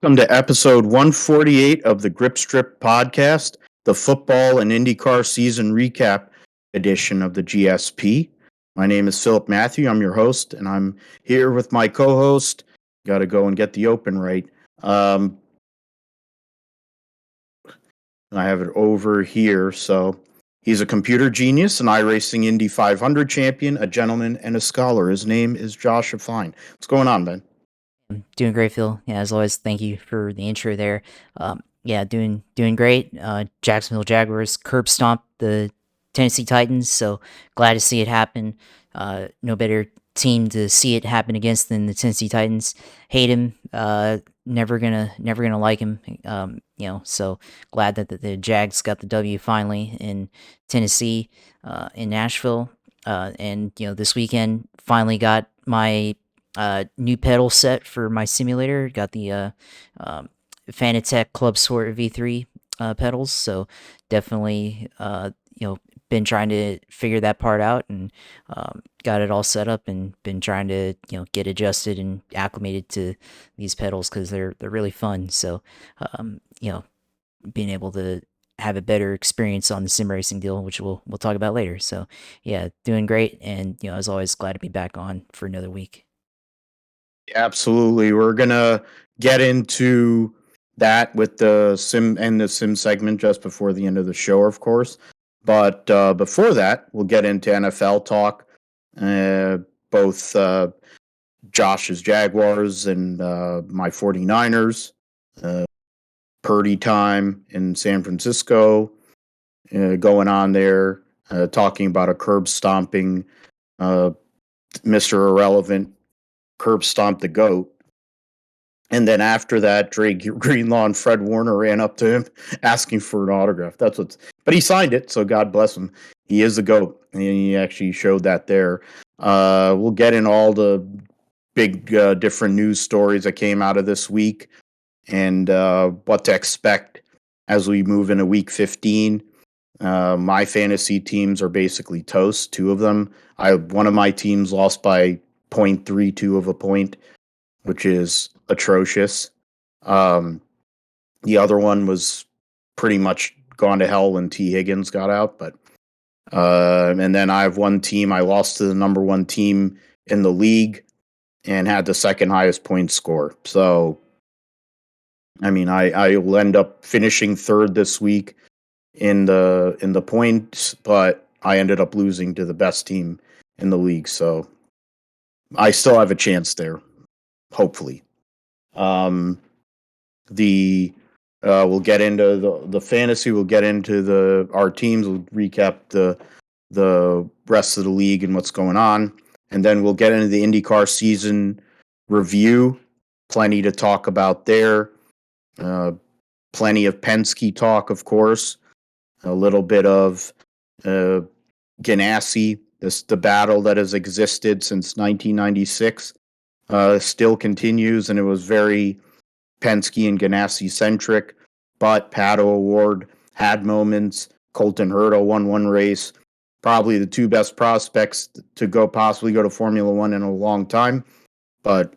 Welcome to episode 148 of the Grip Strip podcast, the football and IndyCar season recap edition of the GSP. My name is Philip Matthew. I'm your host, and I'm here with my co-host. Got to go and get the open right. I have it over here. So he's a computer genius, an iRacing Indy 500 champion, a gentleman, and a scholar. His name is Josef. What's going on, man? Doing great, Phil. Yeah, as always, thank you for the intro there. Doing great. Jacksonville Jaguars curb stomp the Tennessee Titans, so glad to see it happen. No better team to see it happen against than the Tennessee Titans. Hate him. Never gonna like him. So glad that the Jags got the W finally in Tennessee, in Nashville, and this weekend finally got my new pedal set for my simulator. Got the Fanatec Club Sport V3 pedals, so definitely been trying to figure that part out and got it all set up and been trying to get adjusted and acclimated to these pedals because they're really fun. So being able to have a better experience on the sim racing deal, which we'll talk about later. So yeah, doing great, and as always, glad to be back on for another week. Absolutely. We're going to get into that with the sim segment just before the end of the show, of course. But before that, we'll get into NFL talk. Both Josh's Jaguars and my 49ers. Purdy time in San Francisco going on there. Talking about a curb stomping Mr. Irrelevant curb stomped the GOAT. And then after that, Drake Greenlaw and Fred Warner ran up to him asking for an autograph. But he signed it, so God bless him. He is the GOAT, and he actually showed that there. We'll get in all the big different news stories that came out of this week and what to expect as we move into week 15. My fantasy teams are basically toast, two of them. One of my teams lost by 0.32 of a point, which is atrocious. The other one was pretty much gone to hell when T. Higgins got out. But and then I have one team. I lost to the number one team in the league and had the second highest point score. So, I mean, I will end up finishing third this week in the points, but I ended up losing to the best team in the league. So I still have a chance there, hopefully. We'll get into the fantasy. We'll get into our teams. We'll recap the rest of the league and what's going on, and then we'll get into the IndyCar season review. Plenty to talk about there. Plenty of Penske talk, of course. A little bit of Ganassi. The battle that has existed since 1996 still continues, and it was very Penske and Ganassi centric. But Pato O'Ward had moments. Colton Herta won one race. Probably the two best prospects to possibly go to Formula One in a long time. But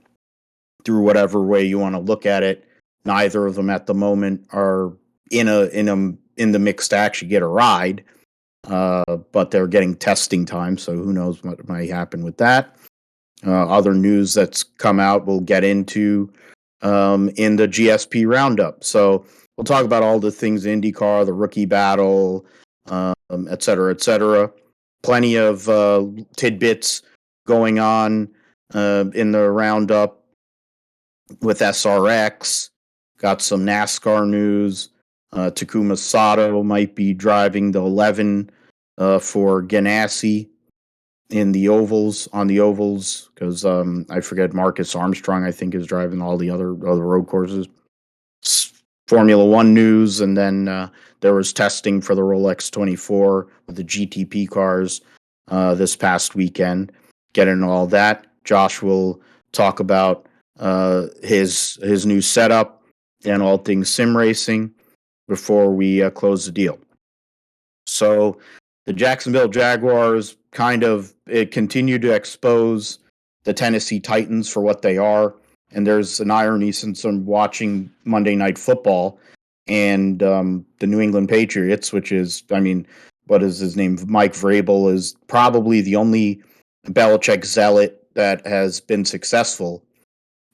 through whatever way you want to look at it, neither of them at the moment are in the mix to actually get a ride. But they're getting testing time, so who knows what might happen with that. Other news that's come out we'll get into in the GSP Roundup. So we'll talk about all the things IndyCar, the rookie battle, et cetera, et cetera. Plenty of tidbits going on in the Roundup with SRX. Got some NASCAR news. Takuma Sato might be driving the 11 for Ganassi on the ovals, because I forget Marcus Armstrong, I think, is driving all the other road courses. Formula One news, and then there was testing for the Rolex 24 with the GTP cars this past weekend. Get into all that. Josh will talk about his new setup and all things sim racing before we close the deal. So the Jacksonville Jaguars continue to expose the Tennessee Titans for what they are. And there's an irony since I'm watching Monday Night Football and the New England Patriots, which is, I mean, what is his name? Mike Vrabel is probably the only Belichick zealot that has been successful,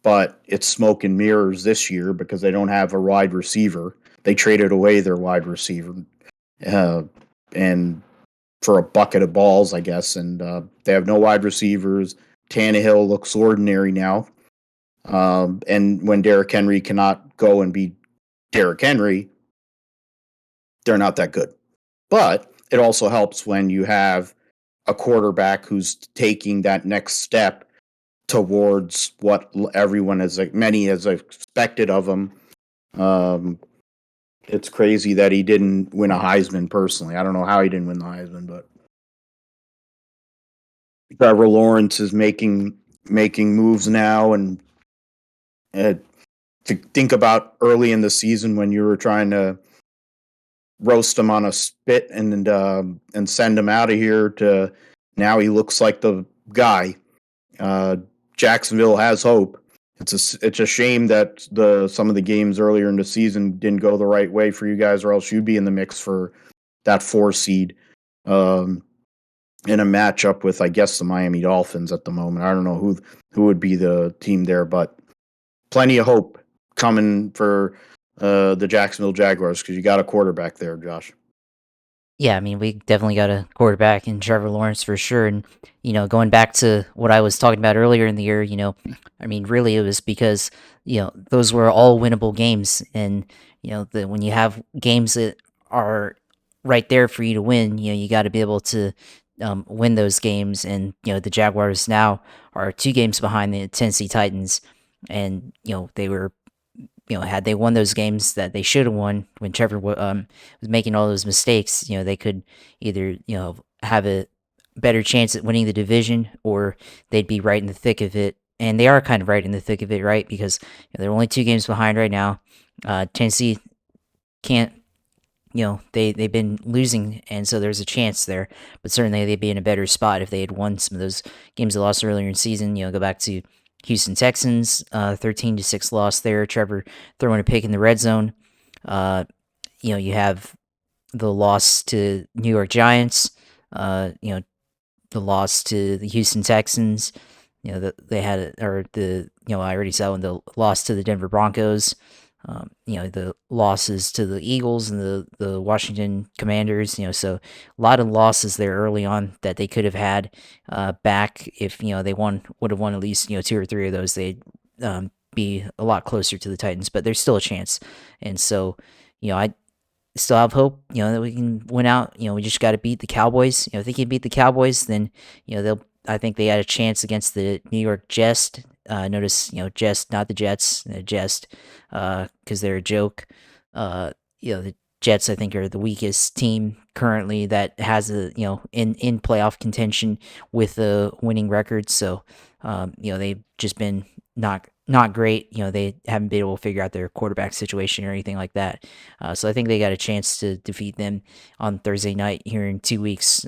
but it's smoke and mirrors this year because they don't have a wide receiver. They traded away their wide receiver, uh, and for a bucket of balls, I guess, and they have no wide receivers. Tannehill looks ordinary now. And when Derrick Henry cannot go and be Derrick Henry, they're not that good. But it also helps when you have a quarterback who's taking that next step towards what everyone has, like many has expected of him. Um, it's crazy that he didn't win a Heisman personally. I don't know how he didn't win the Heisman, but Trevor Lawrence is making moves now, and uh, to think about early in the season when you were trying to roast him on a spit and send him out of here to now he looks like the guy. Uh, Jacksonville has hope. It's a shame that some of the games earlier in the season didn't go the right way for you guys, or else you'd be in the mix for that 4 seed in a matchup with, I guess, the Miami Dolphins at the moment. I don't know who would be the team there, but plenty of hope coming for the Jacksonville Jaguars because you got a quarterback there, Josh. Yeah, I mean, we definitely got a quarterback in Trevor Lawrence for sure. And, going back to what I was talking about earlier in the year, I mean, really it was because, those were all winnable games. And, when you have games that are right there for you to win, you got to be able to win those games. And, the Jaguars now are 2 games behind the Tennessee Titans. And, they were had they won those games that they should have won when Trevor was making all those mistakes, they could either, have a better chance at winning the division or they'd be right in the thick of it. And they are kind of right in the thick of it, right? Because they're only 2 games behind right now. Tennessee can't, they've been losing, and so there's a chance there. But certainly they'd be in a better spot if they had won some of those games they lost earlier in the season. Go back to Houston Texans, 13-6 loss there. Trevor throwing a pick in the red zone. You have the loss to New York Giants. The loss to the Houston Texans. They had, or I already said when the loss to the Denver Broncos. The losses to the Eagles and the Washington Commanders, so a lot of losses there early on that they could have had back if, they would have won at least, 2 or 3 of those, they'd be a lot closer to the Titans, but there's still a chance. And so, I still have hope, that we can win out. We just got to beat the Cowboys. If they can beat the Cowboys, then, I think they had a chance against the New York Jets. Notice, Jets, not the Jets, Jets, because they're a joke. The Jets, I think, are the weakest team currently that has in playoff contention with a winning record. So, they've just been not great. They haven't been able to figure out their quarterback situation or anything like that. So I think they got a chance to defeat them on Thursday night here in 2 weeks.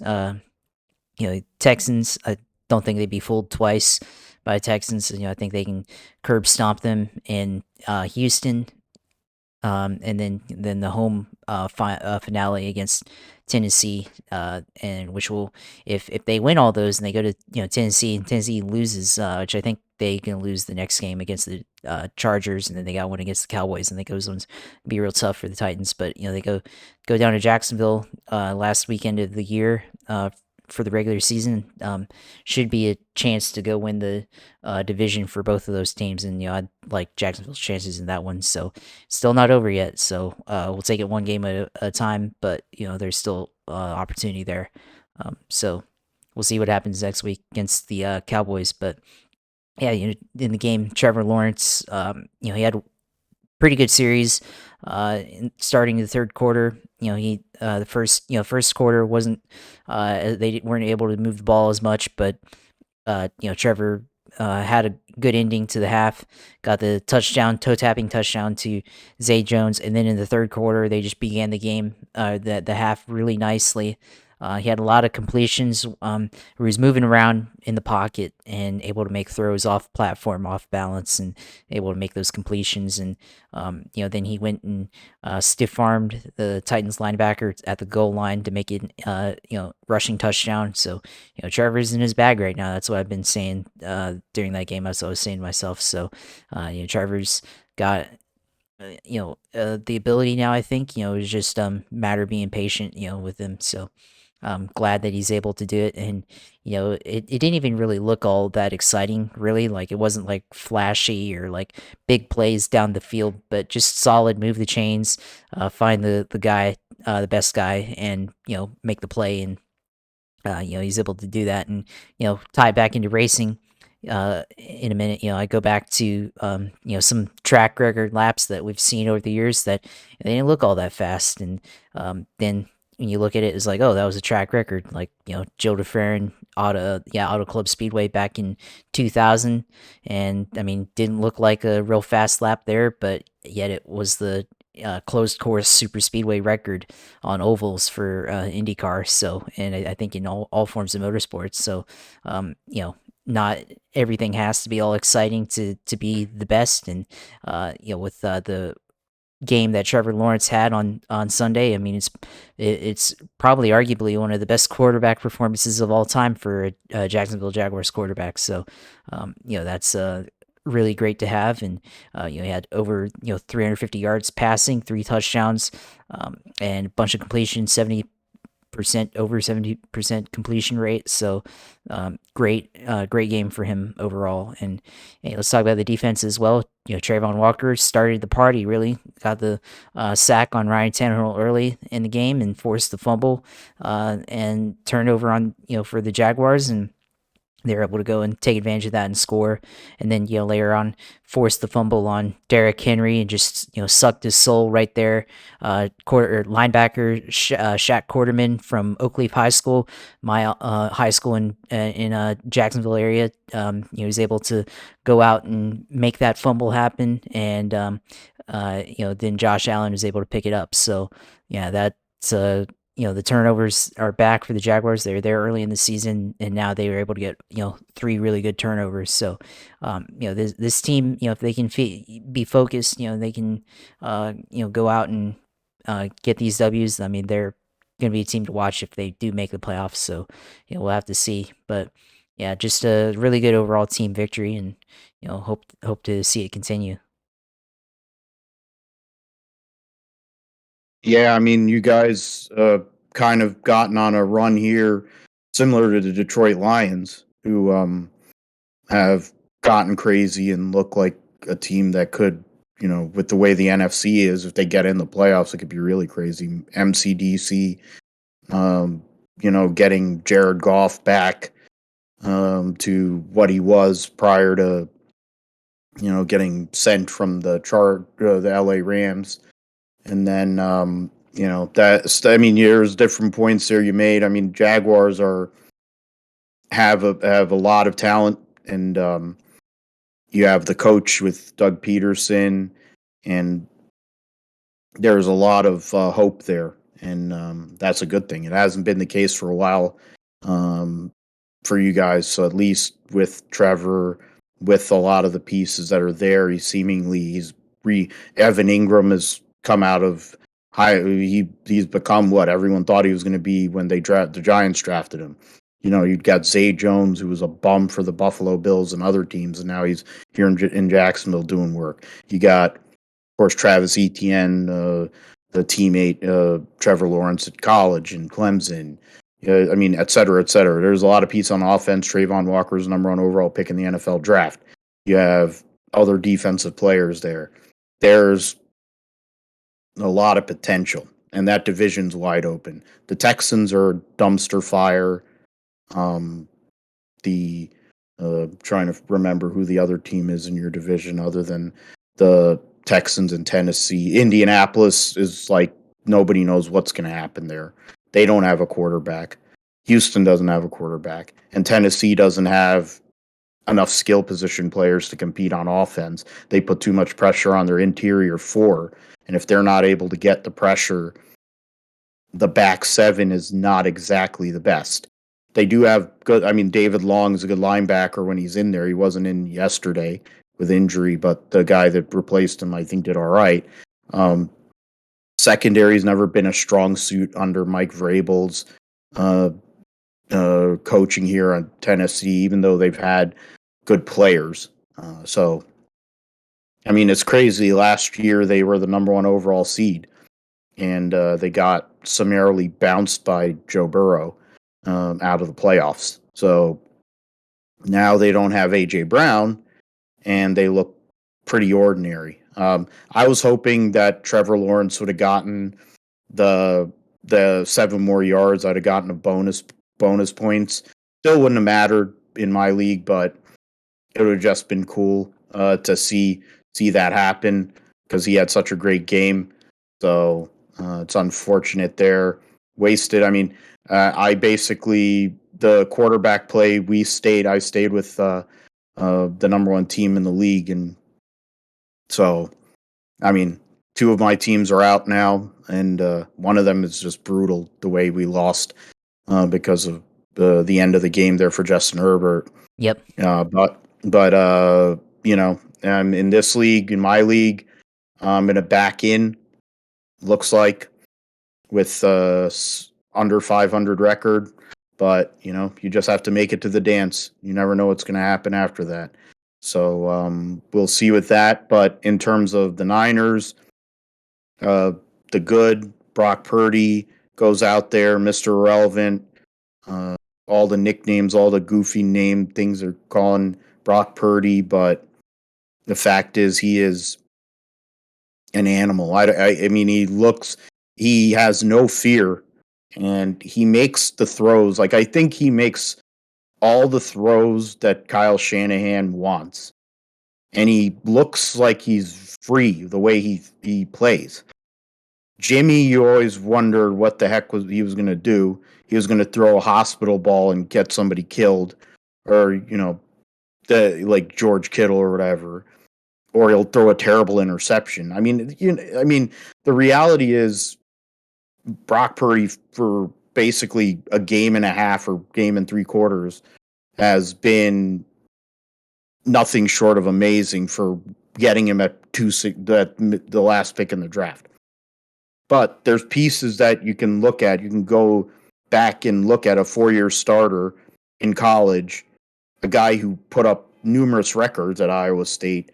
Texans, I don't think they'd be fooled twice by Texans. I think they can curb stomp them in Houston, and then the home finale against Tennessee, and which will, if they win all those and they go to Tennessee and Tennessee loses, which I think they can lose the next game against the Chargers, and then they got one against the Cowboys, and I think those ones be real tough for the Titans. But they go down to Jacksonville last weekend of the year for the regular season. Should be a chance to go win the division for both of those teams, and I'd like Jacksonville's chances in that one. So still not over yet. So we'll take it one game at a time, but there's still opportunity there. So we'll see what happens next week against the Cowboys. But yeah, in the game, Trevor Lawrence, he had a pretty good series starting the third quarter. He the first quarter wasn't they weren't able to move the ball as much, but Trevor had a good ending to the half, got the toe tapping touchdown to Zay Jones, and then in the third quarter they just began the game, the half really nicely. He had a lot of completions where he's moving around in the pocket and able to make throws off platform, off balance, and able to make those completions. And then he went and stiff armed the Titans linebacker at the goal line to make it rushing touchdown. So Trevor's in his bag right now. That's what I've been saying during that game. That's what I was saying to myself. So Trevor's got the ability now. I think it's just matter of being patient with him. So I'm glad that he's able to do it. And it didn't even really look all that exciting, really. Like, it wasn't like flashy or like big plays down the field, but just solid, move the chains, find the guy, the best guy, and make the play. And he's able to do that, and tie it back into racing in a minute. I go back to some track record laps that we've seen over the years that they didn't look all that fast. And then when you look at it, it's like, oh, that was a track record. Like Joe DeFerrin Auto Club Speedway back in 2000, and I mean, didn't look like a real fast lap there, but yet it was the closed course super speedway record on ovals for IndyCar. So, and I think in all forms of motorsports. So, not everything has to be all exciting to be the best. And with the game that Trevor Lawrence had on Sunday, I mean, it's probably arguably one of the best quarterback performances of all time for a Jacksonville Jaguars quarterback. So, that's really great to have. And he had over 350 yards passing, 3 touchdowns, and a bunch of completions, 70% completion rate. So great game for him overall. And hey, let's talk about the defense as well. Trayvon Walker started the party, really got the sack on Ryan Tannehill early in the game and forced the fumble and turnover on for the Jaguars, and they're able to go and take advantage of that and score. And then later on, forced the fumble on Derrick Henry and just sucked his soul right there. Linebacker Shaq Quarterman from Oak Leaf High School, my high school in Jacksonville area. He was able to go out and make that fumble happen, and then Josh Allen was able to pick it up. So yeah, that's the turnovers are back for the Jaguars. They were there early in the season, and now they were able to get 3 really good turnovers. So this team, if they can be focused, they can go out and get these W's. I mean, they're going to be a team to watch if they do make the playoffs. So we'll have to see. But yeah, just a really good overall team victory, and hope to see it continue. Yeah, I mean, you guys kind of gotten on a run here, similar to the Detroit Lions, who have gotten crazy and look like a team that could, with the way the NFC is, if they get in the playoffs, it could be really crazy. MCDC, getting Jared Goff back to what he was prior to, getting sent from the LA Rams. And then, there's different points there you made. I mean, Jaguars have a lot of talent, and you have the coach with Doug Peterson, and there's a lot of hope there, and that's a good thing. It hasn't been the case for a while for you guys, so at least with Trevor, with a lot of the pieces that are there, Evan Ingram has come out of high. He's become what everyone thought he was going to be when the Giants drafted him. You'd got Zay Jones, who was a bum for the Buffalo Bills and other teams, and now he's here in Jacksonville doing work. You got, of course, Travis Etienne, the teammate Trevor Lawrence at college and Clemson. Et cetera, et cetera. There's a lot of pieces on offense. Trayvon Walker's number 1 overall pick in the NFL draft. You have other defensive players there. There's a lot of potential, and that division's wide open. The Texans are dumpster fire. Trying to remember who the other team is in your division other than the Texans and Tennessee. Indianapolis is like nobody knows what's going to happen there. They don't have a quarterback. Houston doesn't have a quarterback, and Tennessee doesn't have enough skill position players to compete on offense. They put too much pressure on their interior 4, and if they're not able to get the pressure the back seven is not exactly the best. They do have good. I mean, David Long is a good linebacker when he's in there. He wasn't in yesterday with injury, but the guy that replaced him, I think, did all right. Um, Secondary's never been a strong suit under Mike Vrabel's uh, coaching here on Tennessee, even though they've had good players. So, I mean, it's crazy. Last year they were the number one overall seed, and they got summarily bounced by Joe Burrow out of the playoffs. So now they don't have AJ Brown, and they look pretty ordinary. I was hoping that Trevor Lawrence would have gotten the 7 more yards. I'd have gotten a bonus points. Still wouldn't have mattered in my league, but it would have just been cool to see that happen because he had such a great game. So it's unfortunate there. Wasted. I mean, I basically the quarterback play. I stayed with the number one team in the league, and so I mean, 2 of my teams are out now, and one of them is just brutal the way we lost because of the end of the game there for Justin Herbert. Yep. But in this league, in my league, I'm gonna back in. Looks like with under 500 record, but you just have to make it to the dance. You never know what's gonna happen after that. So we'll see with that. But in terms of the Niners, the good Brock Purdy goes out there, Mr. Irrelevant. All the nicknames, all the goofy name things are calling Brock Purdy, but the fact is he is an animal. I mean, he has no fear, and he makes the throws. Like, I think he makes all the throws that Kyle Shanahan wants, and he looks like he's free the way he plays. Jimmy, you always wondered what the heck he was going to do. He was going to throw a hospital ball and get somebody killed, or like George Kittle or whatever, or he'll throw a terrible interception. I mean, the reality is Brock Purdy for basically a game and a half or game and 3/4 has been nothing short of amazing for getting him at the last pick in the draft. But there's pieces that you can look at. You can go back and look at a 4-year starter in college, a guy who put up numerous records at Iowa State.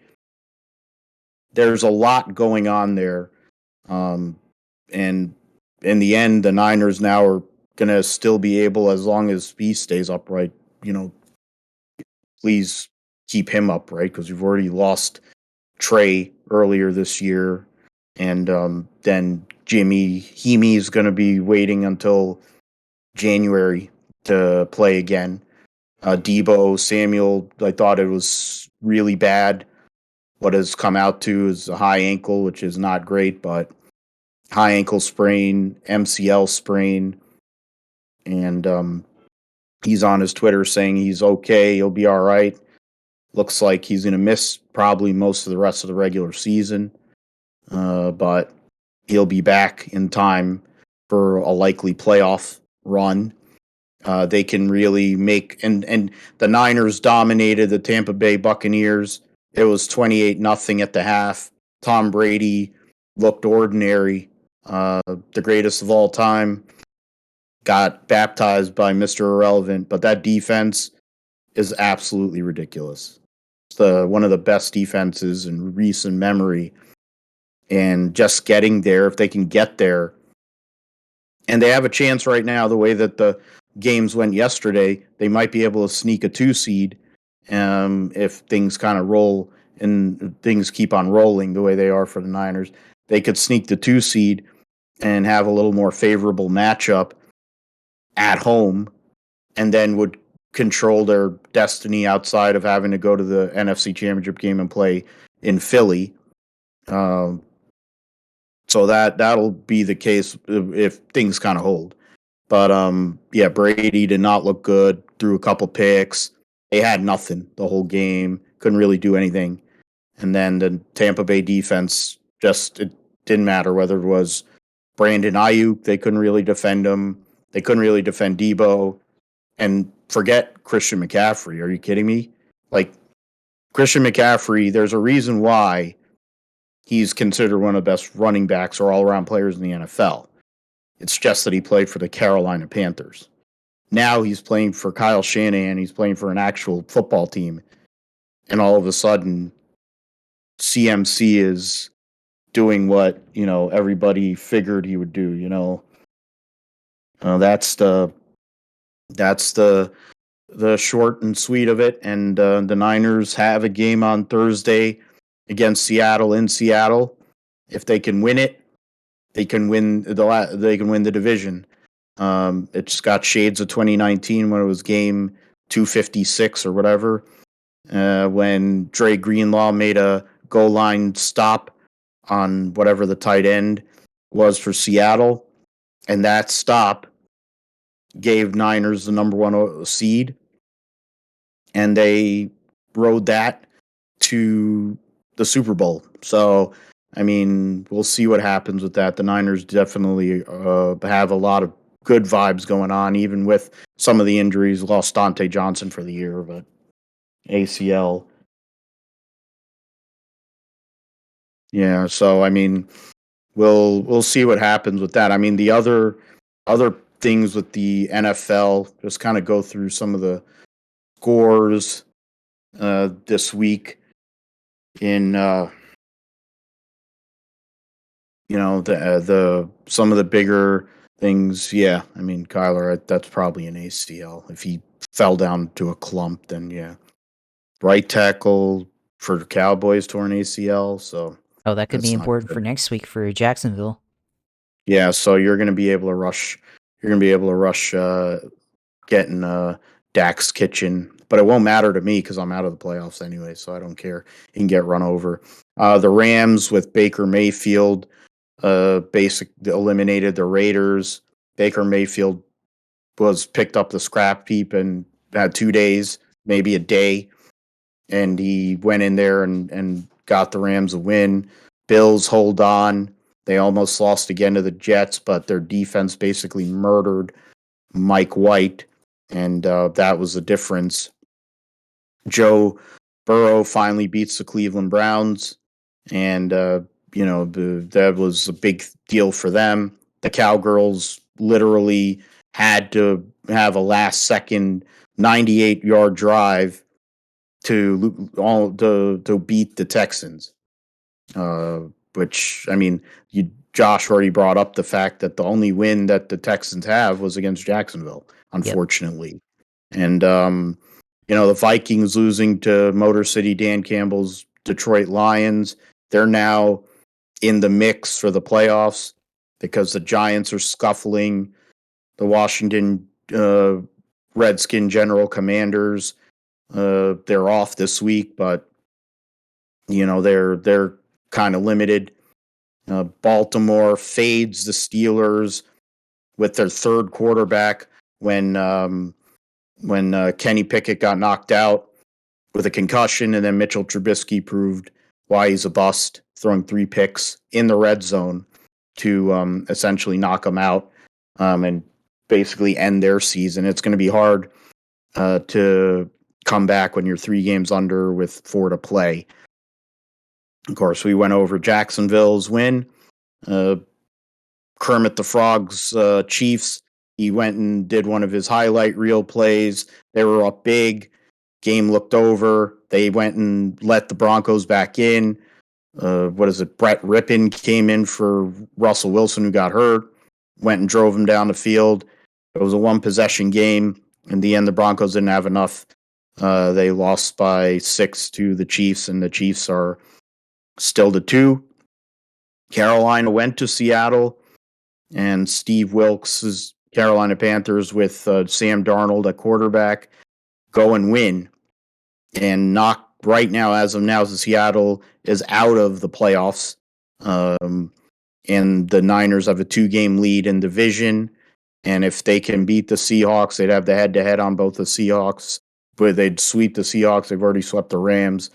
There's a lot going on there. And in the end, the Niners now are going to still be able, as long as he stays upright, please keep him upright because we've already lost Trey earlier this year. And then Heemy is going to be waiting until January to play again. Debo Samuel, I thought it was really bad. What has come out to is a high ankle, which is not great, but high ankle sprain, MCL sprain, and he's on his Twitter saying he's okay, he'll be all right. Looks like he's going to miss probably most of the rest of the regular season, but he'll be back in time for a likely playoff run. They can really make and the Niners dominated the Tampa Bay Buccaneers. It was 28-0 at the half. Tom Brady looked ordinary, the greatest of all time. Got baptized by Mr. Irrelevant, but that defense is absolutely ridiculous. It's one of the best defenses in recent memory. And just getting there, if they can get there, and they have a chance right now, the way that the games went yesterday, they might be able to sneak a 2 seed if things kind of roll and things keep on rolling the way they are for the Niners. They could sneak the 2 seed and have a little more favorable matchup at home, and then would control their destiny outside of having to go to the NFC Championship game and play in Philly. So that'll be the case if things kind of hold. But Brady did not look good. Threw a couple picks. They had nothing the whole game. Couldn't really do anything. And then the Tampa Bay defense it didn't matter whether it was Brandon Ayuk, they couldn't really defend him. They couldn't really defend Debo. And forget Christian McCaffrey. Are you kidding me? Like, Christian McCaffrey, there's a reason why he's considered one of the best running backs or all-around players in the NFL. It's just that he played for the Carolina Panthers. Now he's playing for Kyle Shanahan. He's playing for an actual football team. And all of a sudden, CMC is doing what, everybody figured he would do. That's the short and sweet of it. And the Niners have a game on Thursday against Seattle in Seattle. If they can win it, they can win the division. It's got shades of 2019 when it was game 256 or whatever, when Dre Greenlaw made a goal line stop on whatever the tight end was for Seattle, and that stop gave Niners the number one seed, and they rode that to the Super Bowl. So, we'll see what happens with that. The Niners definitely have a lot of good vibes going on, even with some of the injuries. Lost Dante Johnson for the year, but ACL. Yeah, so we'll see what happens with that. The other things with the NFL, just kind of go through some of the scores this week in the some of the bigger things. Yeah, Kyler, that's probably an ACL. If he fell down to a clump, then yeah. Right tackle for the Cowboys torn ACL, so Oh, that could be that's not important for good. next week for Jacksonville. Yeah, so you're going to be able to rush. You're going to be able to rush getting Dak's Kitchen, but it won't matter to me because I'm out of the playoffs anyway, so I don't care. He can get run over. The Rams with Baker Mayfield eliminated the Raiders. Baker Mayfield was picked up the scrap heap and had 2 days, maybe a day, and he went in there and got the Rams a win. Bills hold on. They almost lost again to the Jets, but their defense basically murdered Mike White, and that was the difference. Joe Burrow finally beats the Cleveland Browns, and that was a big deal for them. The Cowgirls literally had to have a last-second 98-yard drive to beat the Texans. Which Josh already brought up the fact that the only win that the Texans have was against Jacksonville, unfortunately. Yep. And the Vikings losing to Motor City Dan Campbell's Detroit Lions. They're now in the mix for the playoffs because the Giants are scuffling. The Washington Redskin General Commanders, they're off this week, but they're kind of limited. Baltimore fades the Steelers with their third quarterback when Kenny Pickett got knocked out with a concussion, and then Mitchell Trubisky proved why he's a bust, throwing 3 picks in the red zone to essentially knock them out and basically end their season. It's going to be hard to come back when you're 3 games under with 4 to play. Of course, we went over Jacksonville's win. Kermit the Frog's Chiefs, he went and did one of his highlight reel plays. They were up big. Game looked over. They went and let the Broncos back in. Brett Rippon came in for Russell Wilson, who got hurt. Went and drove him down the field. It was a 1-possession game. In the end, the Broncos didn't have enough. They lost by 6 to the Chiefs, and the Chiefs are still the 2. Carolina went to Seattle, and Steve Wilks' Carolina Panthers with Sam Darnold at quarterback go and win. And knock right now, as of now, Seattle is out of the playoffs. And the Niners have a 2-game lead in division. And if they can beat the Seahawks, they'd have the head-to-head on both the Seahawks. But they'd sweep the Seahawks. They've already swept the Rams.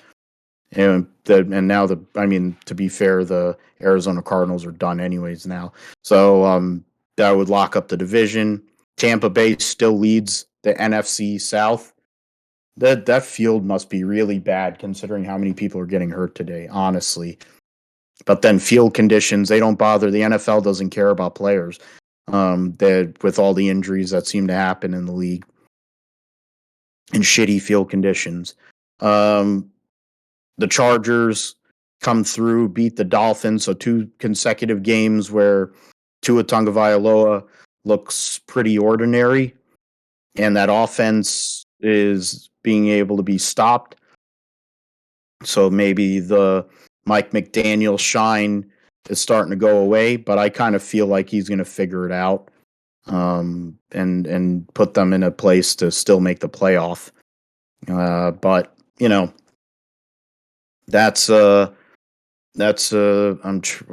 And now to be fair, the Arizona Cardinals are done anyways now. So that would lock up the division. Tampa Bay still leads the NFC South. That field must be really bad considering how many people are getting hurt today, honestly. But then field conditions, they don't bother. The NFL doesn't care about players. That with all the injuries that seem to happen in the league and shitty field conditions. The Chargers come through, beat the Dolphins, so 2 consecutive games where Tua Tagovailoa looks pretty ordinary, and that offense is being able to be stopped. So maybe the Mike McDaniel shine is starting to go away, but I kind of feel like he's going to figure it out, and put them in a place to still make the playoff. But that's what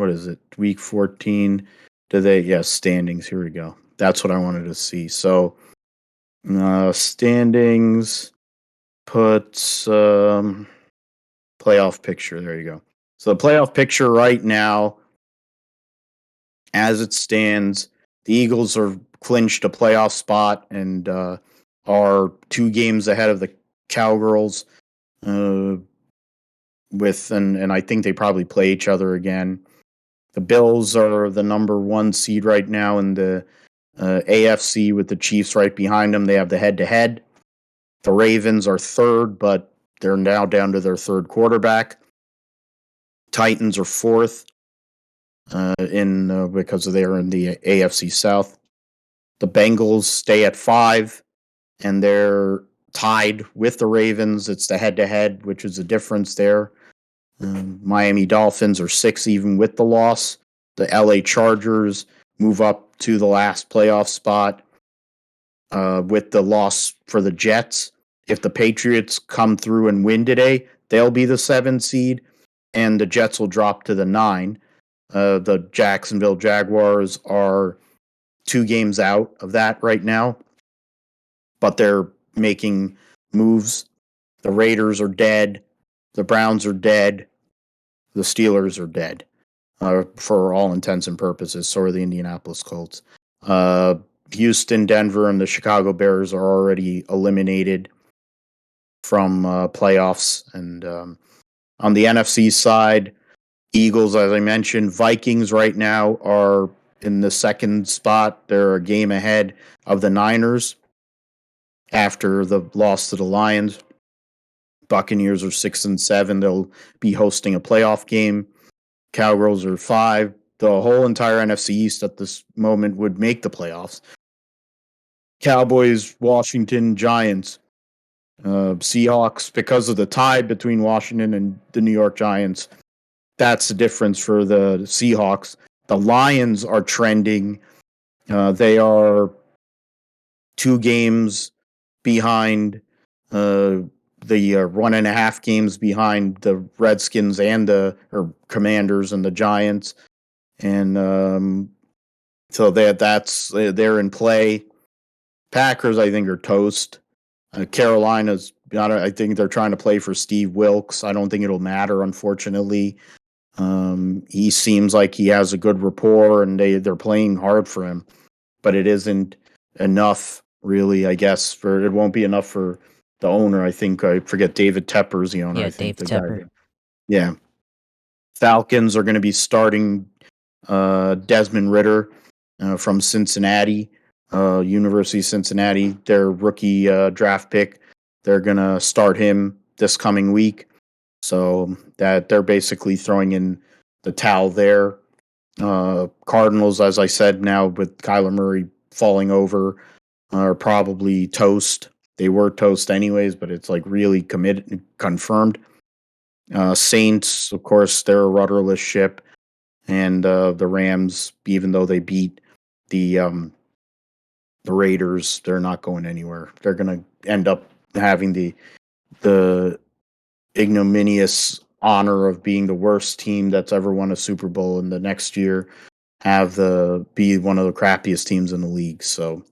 is it? Week 14. Standings. Here we go. That's what I wanted to see. So standings puts playoff picture. There you go. So the playoff picture right now, as it stands, the Eagles are clinched a playoff spot and are 2 games ahead of the Cowgirls. And I think they probably play each other again. The Bills are the number 1 seed right now in the AFC with the Chiefs right behind them. They have the head-to-head. The Ravens are 3rd, but they're now down to their 3rd quarterback. Titans are 4th because they're in the AFC South. The Bengals stay at 5, and they're tied with the Ravens. It's the head-to-head, which is the difference there. Miami Dolphins are 6 even with the loss. The LA Chargers move up to the last playoff spot with the loss for the Jets. If the Patriots come through and win today, they'll be the 7 seed, and the Jets will drop to the 9. The Jacksonville Jaguars are 2 games out of that right now, but they're making moves. The Raiders are dead. The Browns are dead. The Steelers are dead for all intents and purposes. So are the Indianapolis Colts. Houston, Denver, and the Chicago Bears are already eliminated from playoffs. And on the NFC side, Eagles, as I mentioned, Vikings right now are in the 2nd spot. They're a game ahead of the Niners after the loss to the Lions. Buccaneers are 6 and 7. They'll be hosting a playoff game. Cowgirls are 5. The whole entire NFC East at this moment would make the playoffs. Cowboys, Washington, Giants, Seahawks, because of the tie between Washington and the New York Giants. That's the difference for the Seahawks. The Lions are trending. They are 2 games behind the 1.5 games behind the Redskins and or Commanders and the Giants, and so they're in play. Packers, I think, are toast. Carolina's, I think they're trying to play for Steve Wilkes. I don't think it'll matter, unfortunately. He seems like he has a good rapport, and they're playing hard for him, but it isn't enough, really. I guess it won't be enough for the owner. I think I forget David Tepper's the owner. Yeah, I think Dave the Tepper. guy. Yeah, Falcons are going to be starting Desmond Ritter from Cincinnati, University of Cincinnati. Their rookie draft pick. They're going to start him this coming week. So that they're basically throwing in the towel there. Cardinals, as I said, now with Kyler Murray falling over, are probably toast. They were toast anyways, but it's like really confirmed. Saints, of course, they're a rudderless ship, and the Rams, even though they beat the Raiders, they're not going anywhere. They're going to end up having the ignominious honor of being the worst team that's ever won a Super Bowl, and the next year be one of the crappiest teams in the league. So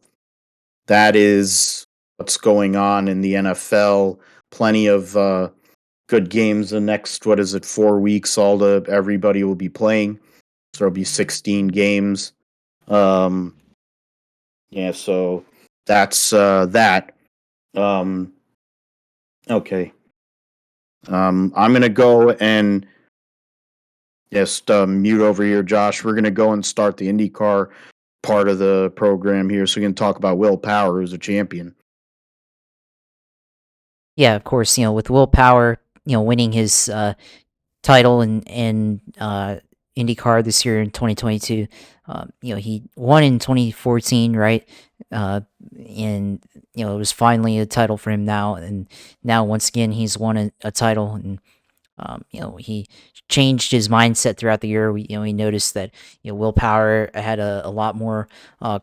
that is what's going on in the NFL. Plenty of good games the next, what is it, 4 weeks. Everybody will be playing. So there'll be 16 games. Um, yeah, so that's that. Um, okay. I'm gonna go and just mute over here, Josh. We're gonna go and start the IndyCar part of the program here, so we can talk about Will Power, who's a champion. Yeah, of course. With Will Power, winning his title in IndyCar this year in 2022. He won in 2014, right? And it was finally a title for him now, and now once again he's won a title, and he changed his mindset throughout the year. We noticed that Will Power had a lot more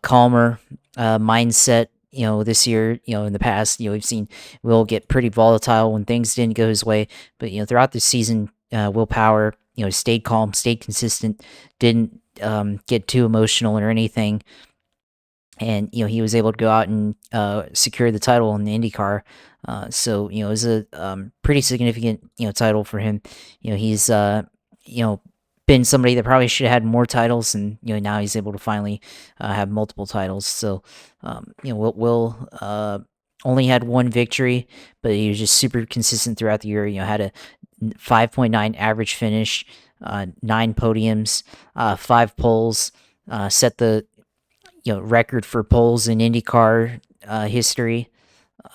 calmer mindset. This year, in the past, we've seen Will get pretty volatile when things didn't go his way. But throughout the season, Will Power, stayed calm, stayed consistent, didn't get too emotional or anything, and he was able to go out and secure the title in the IndyCar. So it was a pretty significant title for him. He's been somebody that probably should have had more titles, and now he's able to finally have multiple titles. So Will only had one victory, but he was just super consistent throughout the year. Had a 5.9 average finish, 9 podiums, 5 poles, set the record for poles in IndyCar history.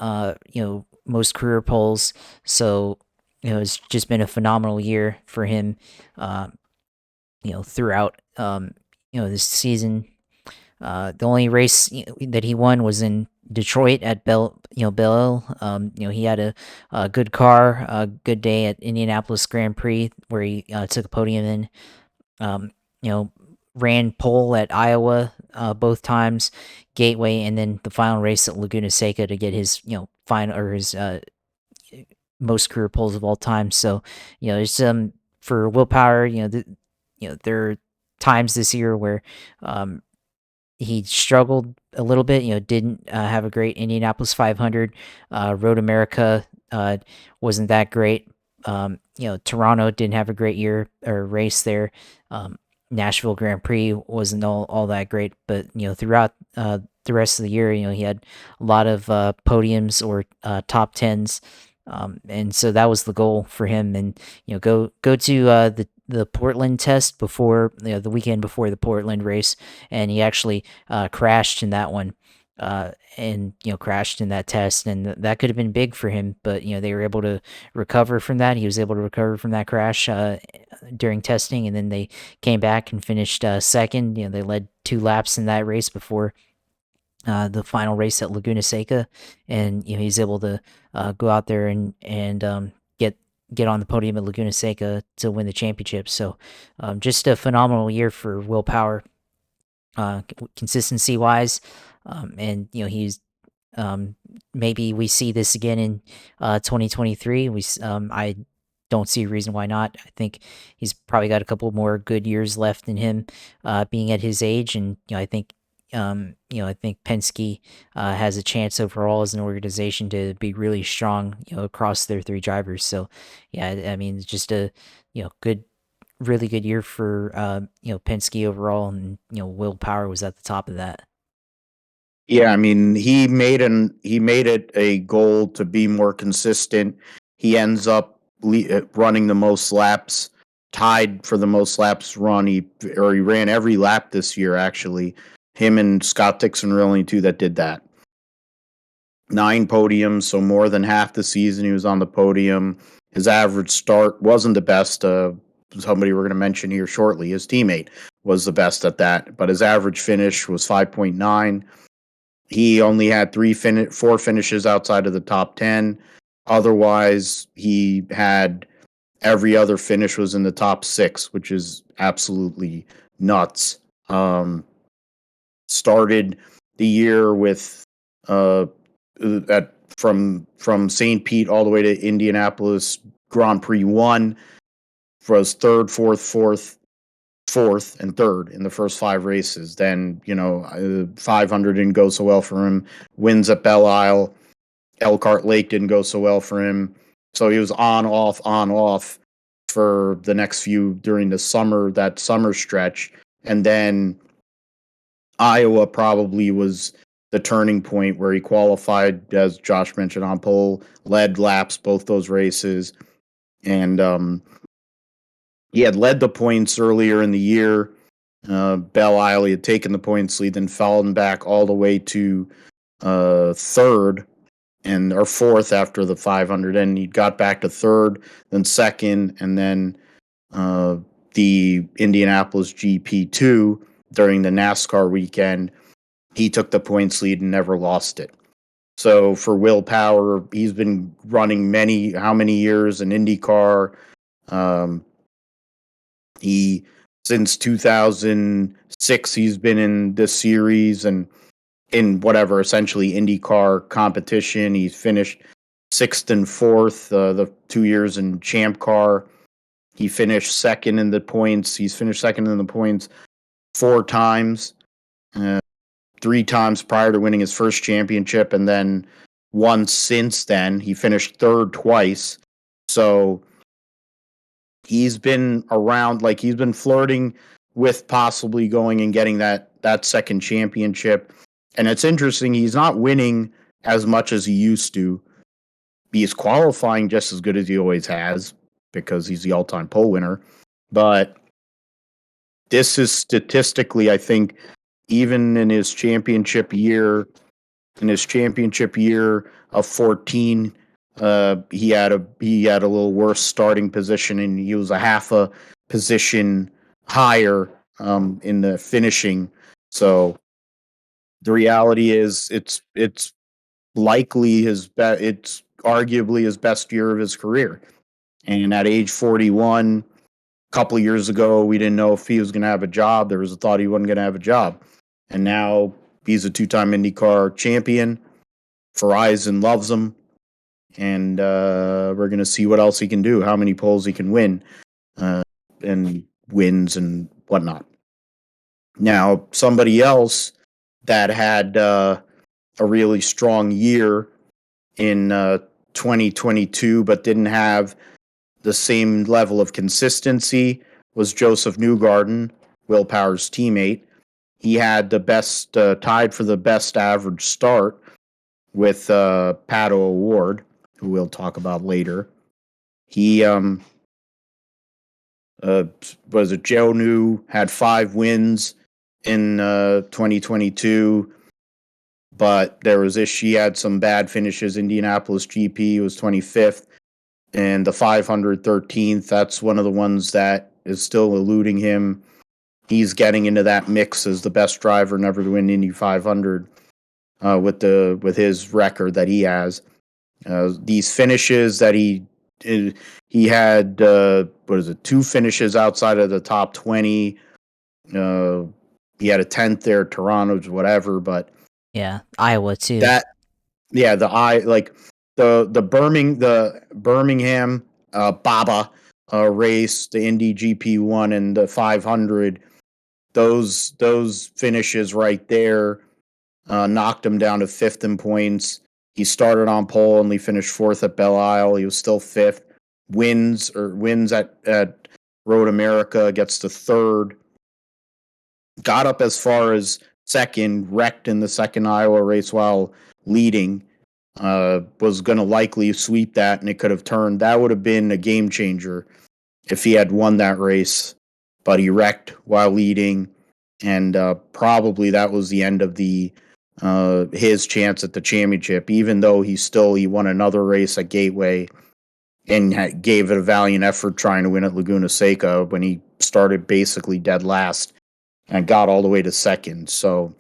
Most career poles. So it's just been a phenomenal year for him. Throughout this season. The only race that he won was in Detroit at Belle. He had a good car, a good day at Indianapolis Grand Prix where he took a podium in. Um, you know, ran pole at Iowa both times, Gateway, and then the final race at Laguna Seca to get his final or his most career poles of all time. So it's for Will Power. There are times this year where he struggled a little bit. Didn't have a great Indianapolis 500. Road America wasn't that great. Toronto didn't have a great year or race there. Nashville Grand Prix wasn't all that great, but throughout the rest of the year, he had a lot of podiums or top tens, and so that was the goal for him. And go to the Portland test before the weekend before the Portland race, and he actually crashed in that one. And crashed in that test, and that could have been big for him, but they were able to recover from that. He was able to recover from that crash during testing, and then they came back and finished second. They led 2 laps in that race before the final race at Laguna Seca, and he's able to go out there and get on the podium at Laguna Seca to win the championship. So just a phenomenal year for Will Power, consistency wise, and he's maybe we see this again in 2023. I don't see a reason why not. I think he's probably got a couple more good years left in him, being at his age, and I think Penske has a chance overall as an organization to be really strong, across their 3 drivers. So, yeah, I mean, it's just a good, really good year for Penske overall, and Will Power was at the top of that. Yeah, I mean, he made it a goal to be more consistent. He ends up running the most laps, tied for the most laps run. He ran every lap this year. Actually, him and Scott Dixon were only two that did that. 9 podiums, so more than half the season he was on the podium. His average start wasn't the best. Somebody we're going to mention here shortly, his teammate was the best at that, but his average finish was 5.9. He only had 4 finishes outside of the top 10. Otherwise, he had every other finish was in the top 6, which is absolutely nuts. Started the year with from St. Pete all the way to Indianapolis Grand Prix 1, was third, fourth, and third in the first 5 races. Then 500 didn't go so well for him. Wins at Belle Isle, Elkhart Lake didn't go so well for him. So he was on off for the next few during that summer stretch. And then Iowa probably was the turning point where he qualified, as Josh mentioned, on pole, led laps, both those races. And he had led the points earlier in the year. Belle Isle had taken the points lead, then fallen back all the way to third or fourth after the 500, and he got back to third, then second, and then the Indianapolis GP2 during the NASCAR weekend, he took the points lead and never lost it. So for Will Power, he's been running how many years in IndyCar? Since 2006, he's been in this series and in whatever essentially IndyCar competition. He's finished sixth and fourth the 2 years in Champ Car. He finished second in the points. He's finished second in the points 4 times, 3 times prior to winning his first championship, and then once since then. He finished third twice. So he's been around, like he's been flirting with possibly going and getting that second championship. And it's interesting, he's not winning as much as he used to. He's qualifying just as good as he always has because he's the all-time pole winner. But this is statistically, I think, even in his championship year of 14, he had a little worse starting position, and he was a half a position higher in the finishing. So the reality is, it's likely it's arguably his best year of his career. And at age 41, a couple of years ago, we didn't know if he was going to have a job. There was a thought he wasn't going to have a job. And now he's a 2-time IndyCar champion. Verizon loves him. And we're going to see what else he can do, how many poles he can win, and wins and whatnot. Now, somebody else that had a really strong year in 2022 but didn't have the same level of consistency was Josef Newgarden, Will Power's teammate. He had the best, tied for the best average start with Pato O'Ward, who we'll talk about later. He was it Joe New, had 5 wins in 2022, but he had some bad finishes. Indianapolis GP was 25th, and the 513th. That's one of the ones that is still eluding him. He's getting into that mix as the best driver never to win Indy 500 with his record that he has. These finishes that he had, 2 finishes outside of the top 20. He had a 10th there, Toronto's whatever, but yeah, Iowa too. The Birmingham Baba race, the Indy GP1 and the 500. Those finishes right there knocked him down to 5th in points. He started on pole, only finished 4th at Belle Isle. He was still 5th. Wins at Road America, gets to 3rd. Got up as far as 2nd, wrecked in the 2nd Iowa race while leading. Was going to likely sweep that, and it could have turned. That would have been a game changer if he had won that race. But he wrecked while leading, and probably that was the end of his chance at the championship. Even though he won another race at Gateway and gave it a valiant effort trying to win at Laguna Seca when he started basically dead last and got all the way to 2nd. So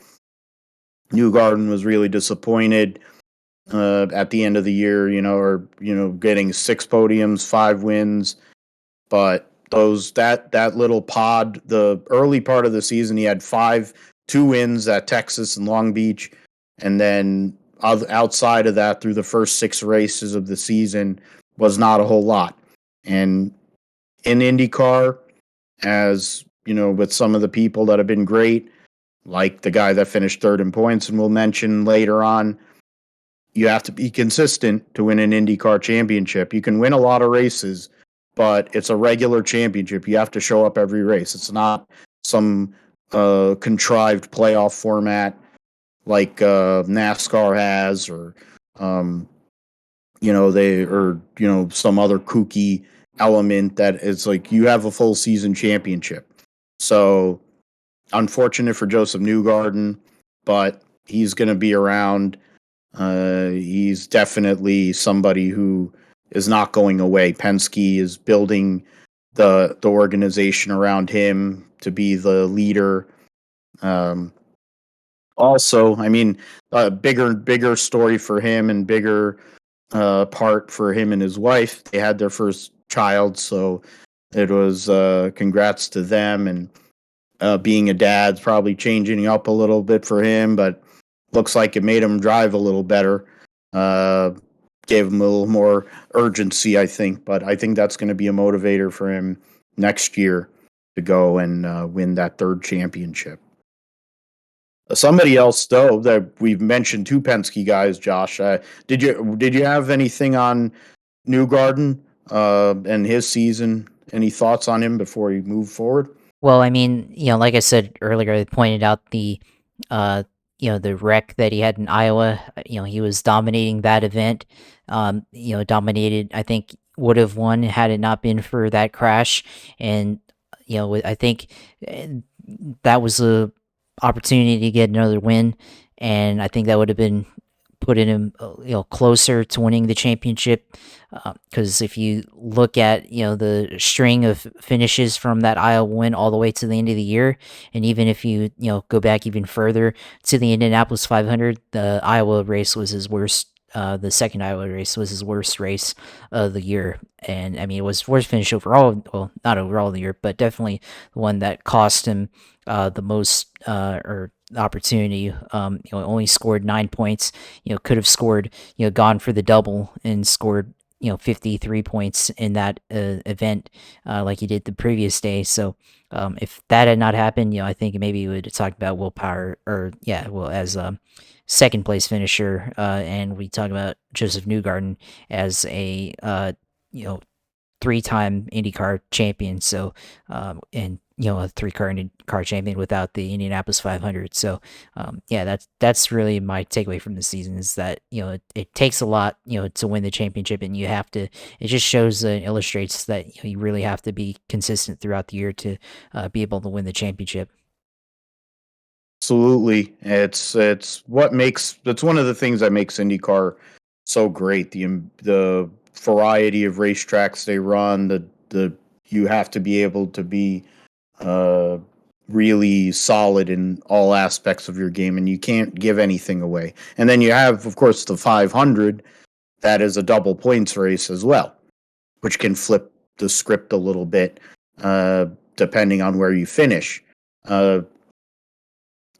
Newgarden was really disappointed at the end of the year, getting 6 podiums, 5 wins, but that little pod, the early part of the season, he had 2 wins at Texas and Long Beach, and then outside of that, through the first 6 races of the season, was not a whole lot. And in IndyCar, as with some of the people that have been great, like the guy that finished 3rd in points, and we'll mention later on, you have to be consistent to win an IndyCar championship. You can win a lot of races, but it's a regular championship. You have to show up every race. It's not some contrived playoff format like NASCAR has, or um, some other kooky element that is like you have a full season championship. So unfortunate for Josef Newgarden, but he's going to be around. He's definitely somebody who is not going away. Penske is building the organization around him to be the leader. Um, Also, I mean, bigger story for him, and bigger part for him and his wife. They had their first child, so it was congrats to them. And being a dad's probably changing up a little bit for him, but looks like it made him drive a little better. Uh, Gave him a little more urgency, I think. But I think that's going to be a motivator for him next year to go and win that third championship. Somebody else, though, that we've mentioned, two Penske guys, Josh. Did you have anything on Newgarden and his season? Any thoughts on him before you move forward? Well, I mean, like I said earlier, I pointed out uh, the wreck that he had in Iowa. He was dominating that event. Dominated. I think would have won had it not been for that crash. And I think eh, that was a opportunity to get another win, and I think that would have been putting him, closer to winning the championship. Because if you look at the string of finishes from that Iowa win all the way to the end of the year, and even if you go back even further to the Indianapolis 500, the Iowa race was his worst. The second Iowa race was his worst race of the year, and I mean it was worst finish overall. Well, not overall the year, but definitely the one that cost him the most or the opportunity. Only scored 9 points. Could have scored. Gone for the double and scored 53 points in that event like he did the previous day. So if that had not happened, I think maybe we would have talked about Will Power, or as second place finisher, and we talk about Josef Newgarden as a you know three-time IndyCar champion. So and a three-car IndyCar champion without the Indianapolis 500. So that's really my takeaway from the season, is that it takes a lot to win the championship, and you have to. It just shows and illustrates that you really have to be consistent throughout the year to be able to win the championship. Absolutely, it's one of the things that makes IndyCar so great. The variety of racetracks they run. The You have to be able to be uh, really solid in all aspects of your game, and you can't give anything away. And then you have, of course, the 500. That is a double points race as well, which can flip the script a little bit uh, depending on where you finish. Uh,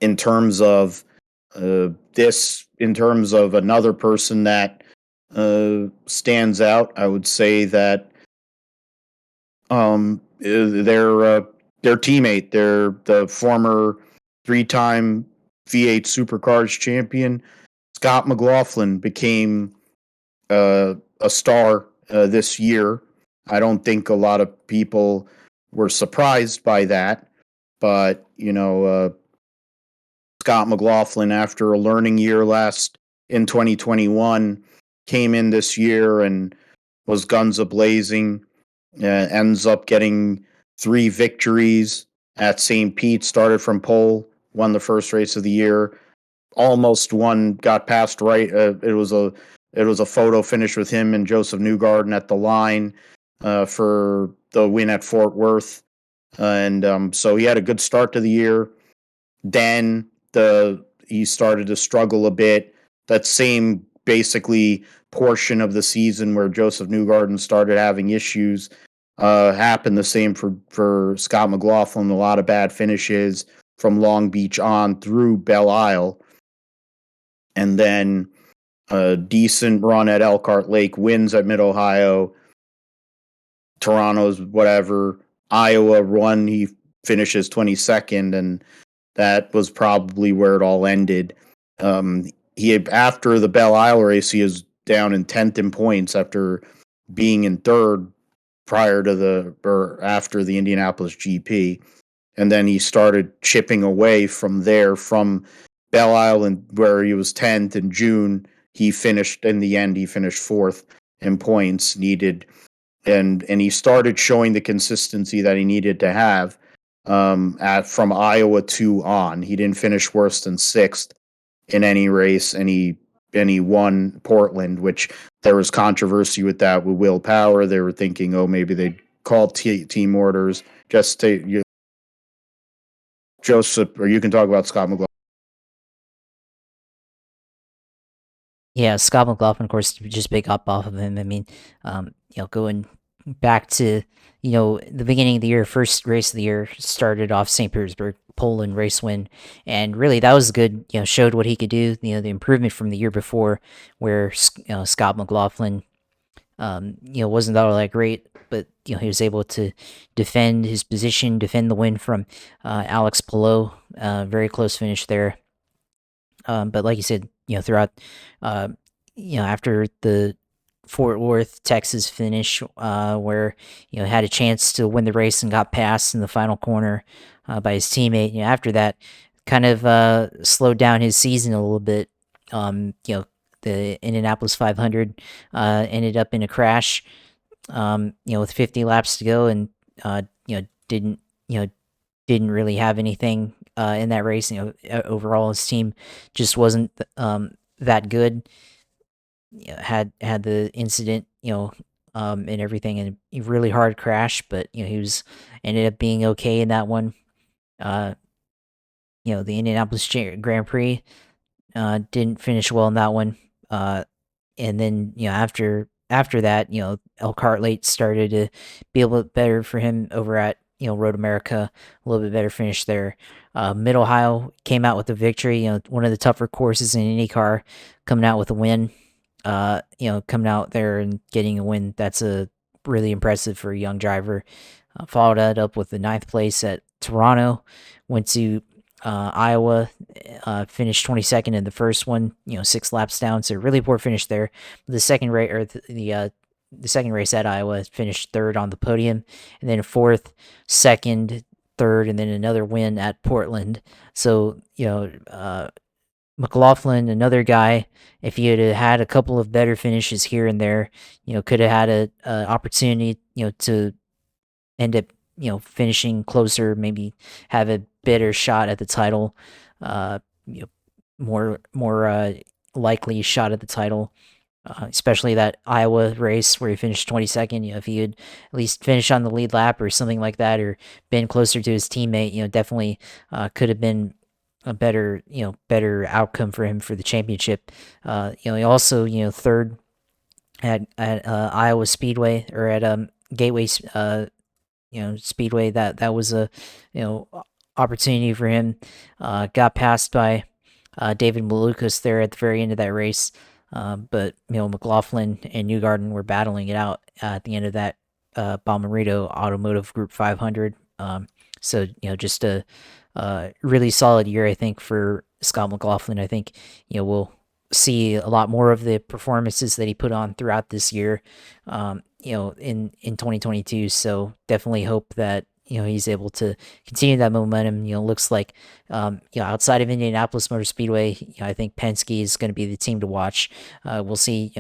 in terms of in terms of another person that stands out, I would say that their teammate, the former three-time V8 Supercars champion, Scott McLaughlin, became a star this year. I don't think a lot of people were surprised by that, but Scott McLaughlin, after a learning year last in 2021, came in this year and was guns a blazing. Ends up getting 3 victories at St. Pete. Started from pole, won the first race of the year. Almost won, got past right. It was a photo finish with him and Josef Newgarden at the line for the win at Fort Worth, and so he had a good start to the year. Then he started to struggle a bit. That same basically portion of the season where Josef Newgarden started having issues happened the same for Scott McLaughlin. A lot of bad finishes from Long Beach on through Belle Isle, and then a decent run at Elkhart Lake, wins at Mid Ohio, Toronto's whatever, Iowa run. He finishes 22nd, and that was probably where it all ended. after the Belle Isle race, he is down in 10th in points after being in third prior to or after the Indianapolis GP. And then he started chipping away from there, from Belle Isle, and where he was 10th in June. He finished fourth in points needed, and he started showing the consistency that he needed to have from Iowa to on. He didn't finish worse than sixth in any race, and he won Portland, which there was controversy with that with Will Power. They were thinking, oh, maybe they'd call team orders just to Josef, or you can talk about Scott McLaughlin. Yeah, Scott McLaughlin, of course, just big up off of him. I mean, going back to, the beginning of the year, first race of the year, started off St. Petersburg, Poland race win. And really, that was good, showed what he could do, the improvement from the year before, where, Scott McLaughlin, wasn't all that great, but, he was able to defend his position, defend the win from Alex Palou. Very close finish there. But like you said, throughout, after the Fort Worth, Texas finish, where had a chance to win the race and got passed in the final corner by his teammate. After that, kind of slowed down his season a little bit. The Indianapolis 500 ended up in a crash. With 50 laps to go, and didn't didn't really have anything in that race. Overall, his team just wasn't that good. Had the incident, and everything, and a really hard crash, but he was ended up being okay in that one. The Indianapolis Grand Prix didn't finish well in that one. And then after that, Elk Late started to be a little bit better for him over at Road America, a little bit better finish there. Mid Ohio came out with a victory. One of the tougher courses in IndyCar, coming out with a win. Coming out there and getting a win, that's a really impressive for a young driver. Followed that up with the 9th place at Toronto. Went to Iowa, finished 22nd in the first one. 6 laps down, so really poor finish there. The second race, or the second race at Iowa, finished third on the podium, and then fourth, second, third, and then another win at Portland. So McLaughlin, another guy, if he had a couple of better finishes here and there, could have had a opportunity, to end up, finishing closer, maybe have a better shot at the title, more likely shot at the title. Especially that Iowa race where he finished 22nd. If he had at least finished on the lead lap or something like that, or been closer to his teammate, definitely could have been a better outcome for him for the championship. He also, third at Iowa Speedway, or at Gateway Speedway. That was a opportunity for him. Got passed by David Malukas there at the very end of that race. But McLaughlin and Newgarden were battling it out at the end of that Bommarito Automotive Group 500. So just a really solid year, I think, for Scott McLaughlin. I think we'll see a lot more of the performances that he put on throughout this year, in 2022. So definitely hope that he's able to continue that momentum. Looks like, outside of Indianapolis Motor Speedway, I think Penske is going to be the team to watch. We'll see,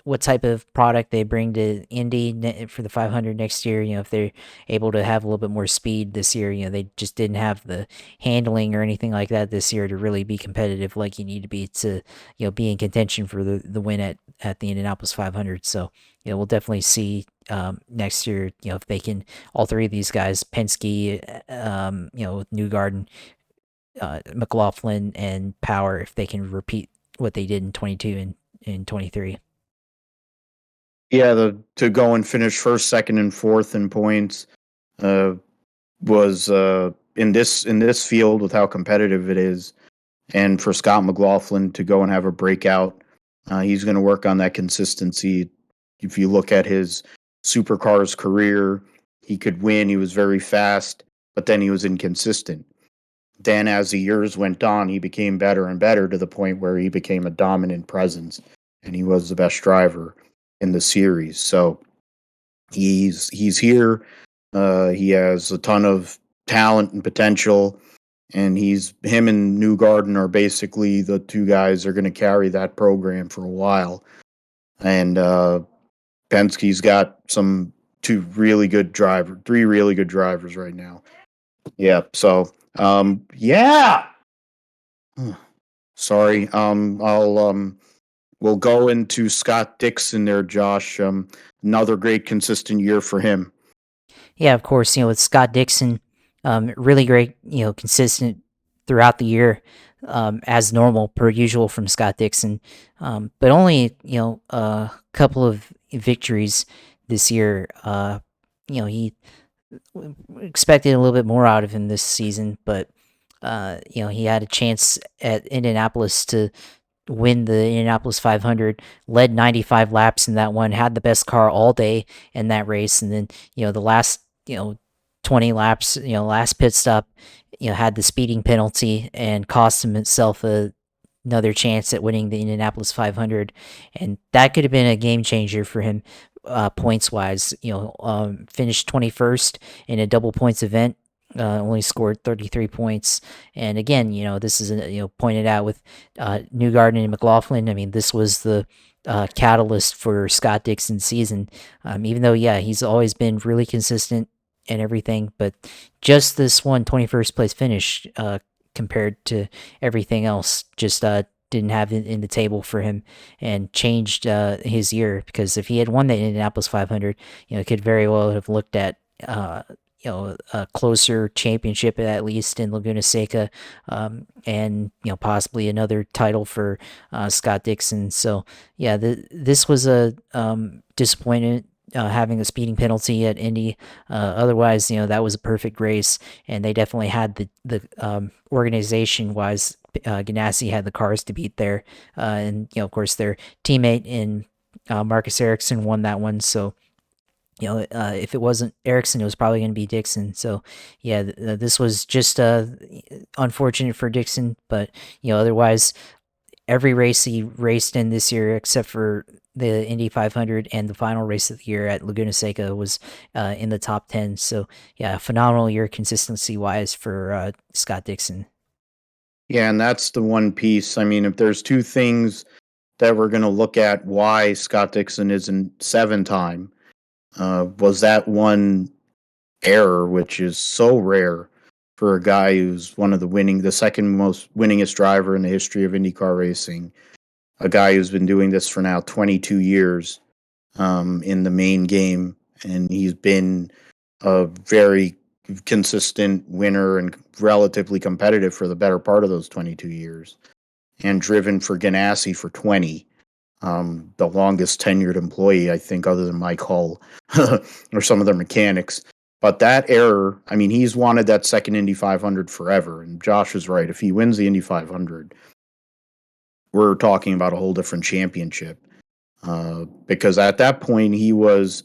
what type of product they bring to Indy for the 500 next year. If they're able to have a little bit more speed this year. They just didn't have the handling or anything like that this year to really be competitive like you need to be to be in contention for the win at the Indianapolis 500. So we'll definitely see next year, if they can, all three of these guys, Penske, with Newgarden, McLaughlin, and Power, if they can repeat what they did in 22 and in 23. Yeah, to go and finish first, second, and fourth in points was in this field with how competitive it is, and for Scott McLaughlin to go and have a breakout. He's going to work on that consistency. If you look at his supercars career, he could win. He was very fast, but then he was inconsistent. then as the years went on, he became better and better to the point where he became a dominant presence, and he was the best driver in the series. So he's here. He has a ton of talent and potential, and him and Newgarden are basically the two guys that are going to carry that program for a while. And Penske's got three really good drivers right now. Yeah. So yeah. Sorry. We'll go into Scott Dixon there, Josh. Another great consistent year for him. Yeah, of course. With Scott Dixon, really great. Consistent throughout the year, as normal per usual from Scott Dixon. But only a couple of victories this year. He expected a little bit more out of him this season, but he had a chance at Indianapolis to win the Indianapolis 500, led 95 laps in that one, had the best car all day in that race, and then the last 20 laps, last pit stop, had the speeding penalty and cost himself another chance at winning the Indianapolis 500, and that could have been a game changer for him. Points wise, finished 21st in a double points event, only scored 33 points. And again, this is pointed out with Newgarden and McLaughlin. I mean, this was the catalyst for Scott Dixon's season. Even though, yeah, he's always been really consistent and everything, but just this 21st place finish compared to everything else just didn't have it in the table for him and changed his year, because if he had won the Indianapolis 500, could very well have looked at a closer championship at least in Laguna Seca, and possibly another title for Scott Dixon. So yeah, this was a disappointment. Having a speeding penalty at Indy. Otherwise, that was a perfect race, and they definitely had the organization wise. Ganassi had the cars to beat there, and of course, their teammate in Marcus Ericsson won that one. So if it wasn't Ericsson, it was probably going to be Dixon. So, yeah, this was just unfortunate for Dixon, but otherwise, every race he raced in this year, except for the Indy 500 and the final race of the year at Laguna Seca, was in the top 10. So, yeah, phenomenal year consistency wise for Scott Dixon. Yeah, and that's the one piece. I mean, if there's two things that we're going to look at why Scott Dixon isn't 7-time, was that one error, which is so rare for a guy who's the second most winningest driver in the history of IndyCar racing, a guy who's been doing this for now 22 years in the main game, and he's been a very consistent winner and relatively competitive for the better part of those 22 years, and driven for Ganassi for 20. The longest tenured employee, I think, other than Mike Hull or some of their mechanics. But that error, I mean, he's wanted that second Indy 500 forever. And Josh is right. If he wins the Indy 500, we're talking about a whole different championship. Because at that point, he was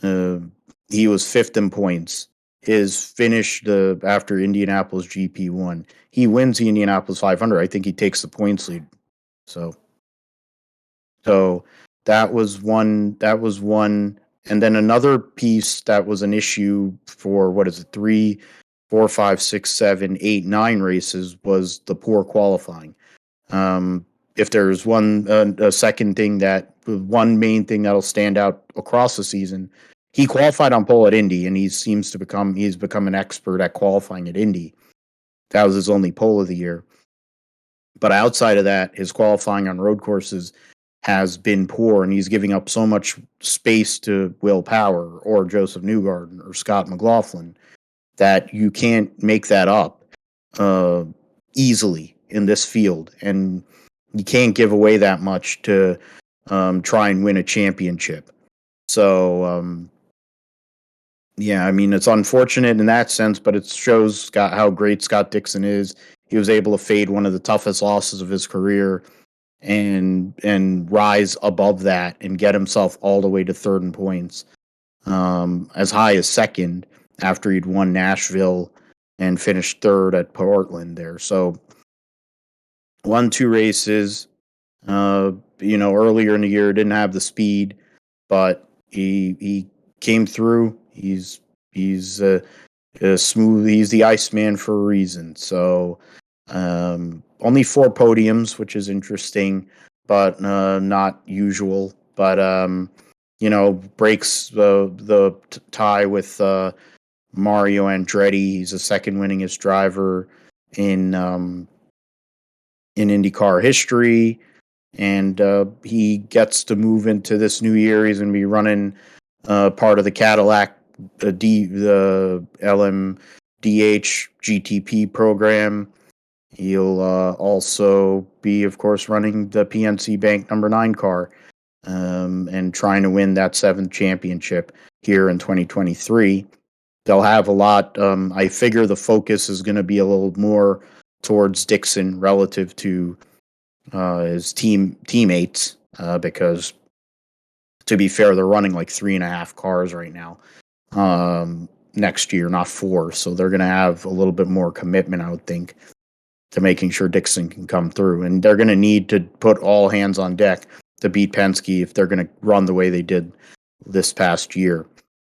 fifth in points. His finish after Indianapolis GP1, he wins the Indianapolis 500. I think he takes the points lead. So that was one. And then another piece that was an issue for 3, 4, 5, 6, 7, 8, 9 races was the poor qualifying. If there's one main thing that'll stand out across the season, he qualified on pole at Indy, and he's become an expert at qualifying at Indy. That was his only pole of the year. But outside of that, his qualifying on road courses has been poor, and he's giving up so much space to Will Power or Josef Newgarden or Scott McLaughlin that you can't make that up easily in this field. And you can't give away that much to try and win a championship. So, yeah, I mean, it's unfortunate in that sense, but it shows how great Scott Dixon is. He was able to fade one of the toughest losses of his career and rise above that and get himself all the way to third in points, as high as second after he'd won Nashville and finished third at Portland there. So won 2 races. Earlier in the year didn't have the speed, but he came through. He's smooth. He's the Iceman for a reason. So only 4 podiums, which is interesting, but not usual. But breaks the tie with Mario Andretti. He's the second winningest driver in in IndyCar history, and he gets to move into this new year. He's going to be running part of the Cadillac, the LMDH GTP program. He'll also be, of course, running the PNC Bank number 9 car and trying to win that 7th championship here in 2023. They'll have a lot. I figure the focus is going to be a little more towards Dixon relative to his teammates because, to be fair, they're running like 3.5 cars right now next year, not 4. So they're going to have a little bit more commitment, I would think, to making sure Dixon can come through. And they're going to need to put all hands on deck to beat Penske if they're going to run the way they did this past year.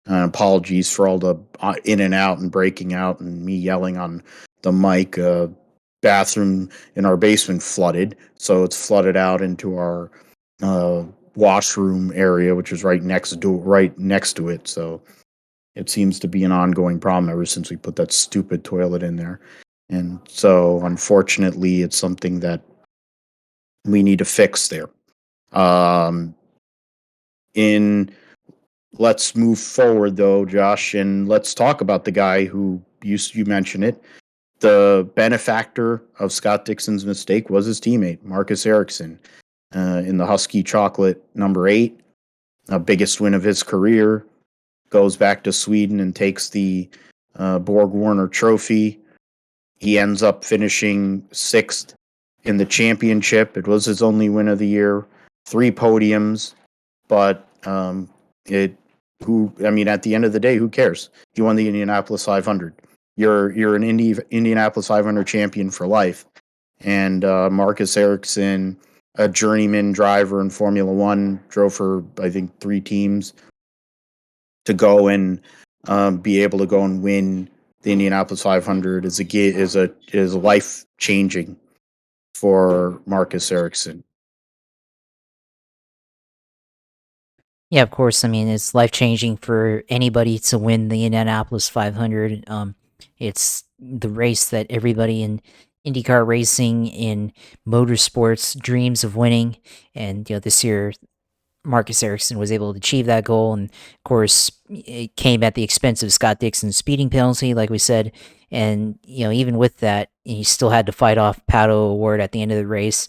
Apologies for all the in and out and breaking out and me yelling on the mic. Bathroom in our basement flooded, so it's flooded out into our washroom area, which is right next to it. So it seems to be an ongoing problem ever since we put that stupid toilet in there. And so, unfortunately, it's something that we need to fix there. Let's move forward, though, Josh, and let's talk about the guy who you mentioned it. The benefactor of Scott Dixon's mistake was his teammate, Marcus Ericsson, in the Husky Chocolate number 8, biggest win of his career. Goes back to Sweden and takes the Borg Warner Trophy. He ends up finishing 6th in the championship. It was his only win of the year, 3 podiums, but at the end of the day, who cares? He won the Indianapolis 500. You're an Indianapolis 500 champion for life. And Marcus Ericsson, a journeyman driver in Formula One, drove for I think 3 teams, to go and be able to go and win the Indianapolis 500 is life changing for Marcus Ericsson. Yeah, of course. I mean, it's life changing for anybody to win the Indianapolis 500. It's the race that everybody in IndyCar racing, in motorsports, dreams of winning. And this year, Marcus Ericsson was able to achieve that goal, and of course, it came at the expense of Scott Dixon's speeding penalty, like we said. And even with that, he still had to fight off Pato O'Ward at the end of the race.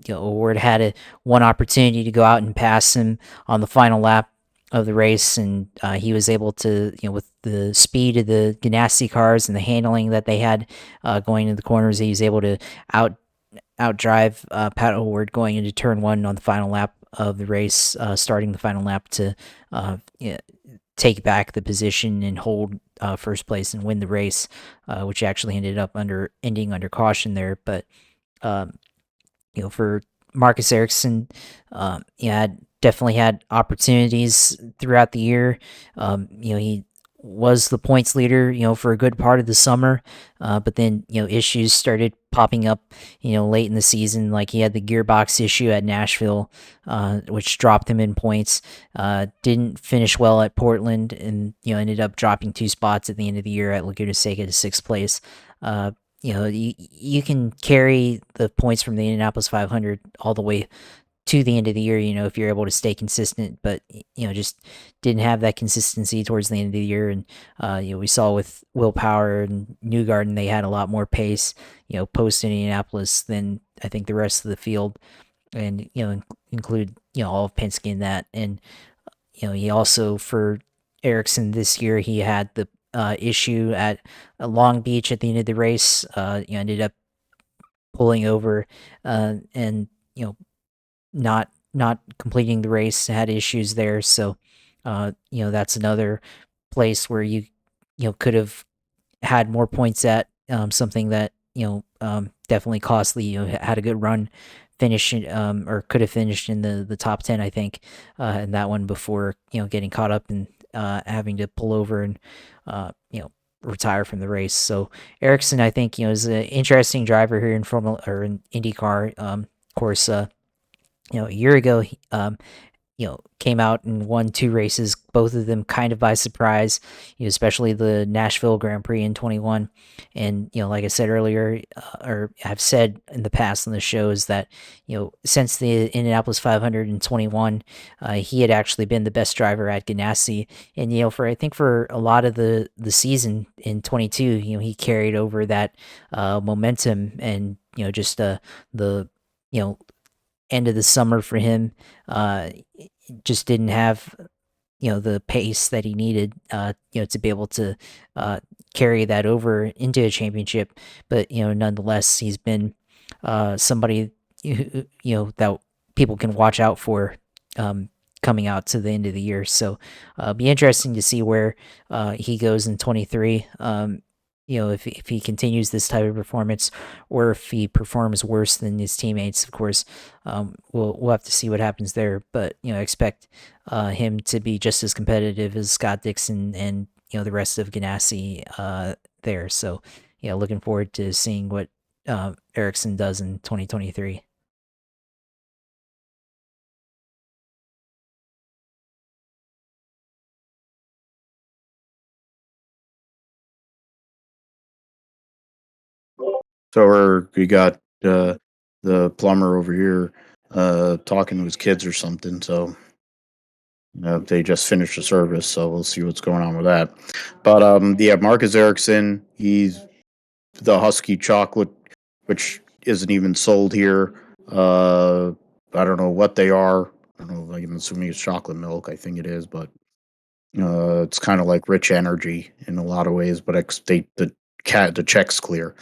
O'Ward had one opportunity to go out and pass him on the final lap of the race, and he was able to, with the speed of the Ganassi cars and the handling that they had going into the corners, he was able to outdrive Pato O'Ward going into turn 1 on the final lap of the race, starting the final lap to take back the position and hold first place and win the race, which actually ended up ending under caution there. But for Marcus Ericsson, definitely had opportunities throughout the year. He was the points leader, for a good part of the summer, but then issues started popping up, late in the season. Like he had the gearbox issue at Nashville, which dropped him in points. Didn't finish well at Portland, and ended up dropping 2 spots at the end of the year at Laguna Seca to 6th place. You can carry the points from the Indianapolis 500 all the way to the end of the year, if you're able to stay consistent, but just didn't have that consistency towards the end of the year. And we saw with Will Power and Newgarden, they had a lot more pace, post Indianapolis than I think the rest of the field, and include all of Penske in that. And he also, for Ericsson this year, he had the issue at Long Beach at the end of the race. Ended up pulling over and not completing the race, had issues there. So that's another place where you could have had more points at, something that, definitely costly. Had a good run, finish or could have finished in the top 10, I think, in that one before getting caught up and having to pull over and retire from the race. So Ericsson, I think, is an interesting driver here in Formula or in IndyCar. Of course, a year ago, came out and won two races, both of them kind of by surprise, especially the Nashville Grand Prix in 21. And, like I said earlier, or I've said in the past on the show, is that, since the Indianapolis 500 in 21, he had actually been the best driver at Ganassi. And, I think for a lot of the season in 22, he carried over that momentum and, just the, you know, end of the summer for him. Just didn't have the pace that he needed to be able to carry that over into a championship. But nonetheless, he's been somebody that people can watch out for coming out to the end of the year. So be interesting to see where he goes in 23. If he continues this type of performance, or if he performs worse than his teammates, of course, we'll have to see what happens there. But expect him to be just as competitive as Scott Dixon and the rest of Ganassi there. So looking forward to seeing what Ericsson does in 2023. So we got the plumber over here talking to his kids or something. So they just finished the service, so we'll see what's going on with that. But yeah, Marcus Ericsson, he's the Husky chocolate, which isn't even sold here. I don't know what they are. I don't know. I'm assuming it's chocolate milk. I think it is, but it's kind of like rich energy in a lot of ways. But the check's clear.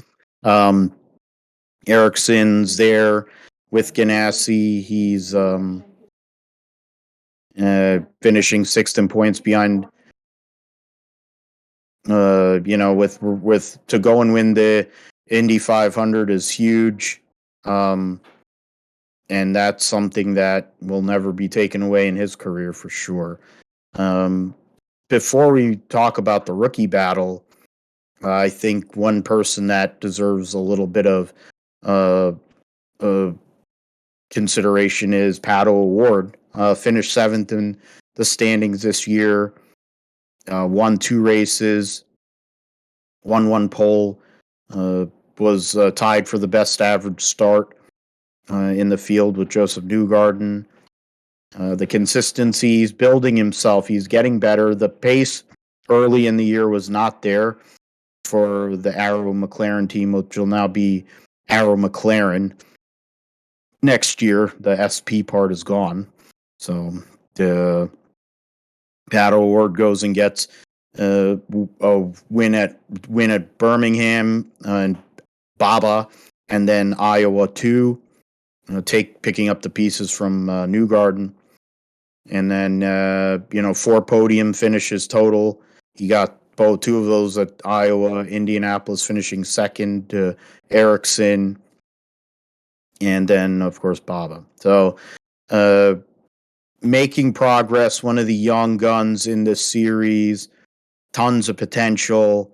Um, Ericsson's there with Ganassi. He's finishing sixth in points behind. With to go and win the Indy 500 is huge, um, and that's something that will never be taken away in his career for sure. Um, Before we talk about the rookie battle, I think one person that deserves a little bit of uh, uh, consideration is Pato O'Ward. Finished seventh in the standings this year. Won two races, won one pole. Was tied for the best average start in the field with Josef Newgarden. The consistency, he's building himself. He's getting better. The pace early in the year was not there for the Arrow McLaren team, which will now be Arrow McLaren. Next year, the SP part is gone. So the Pato O'Ward goes and gets a win at Birmingham and Baba, and then Iowa 2, picking up the pieces from Newgarden. And then, 4 podium finishes total. He got both two of those at Iowa, Indianapolis finishing second to Ericsson, and then, of course, Baba. So, making progress, one of the young guns in this series, tons of potential.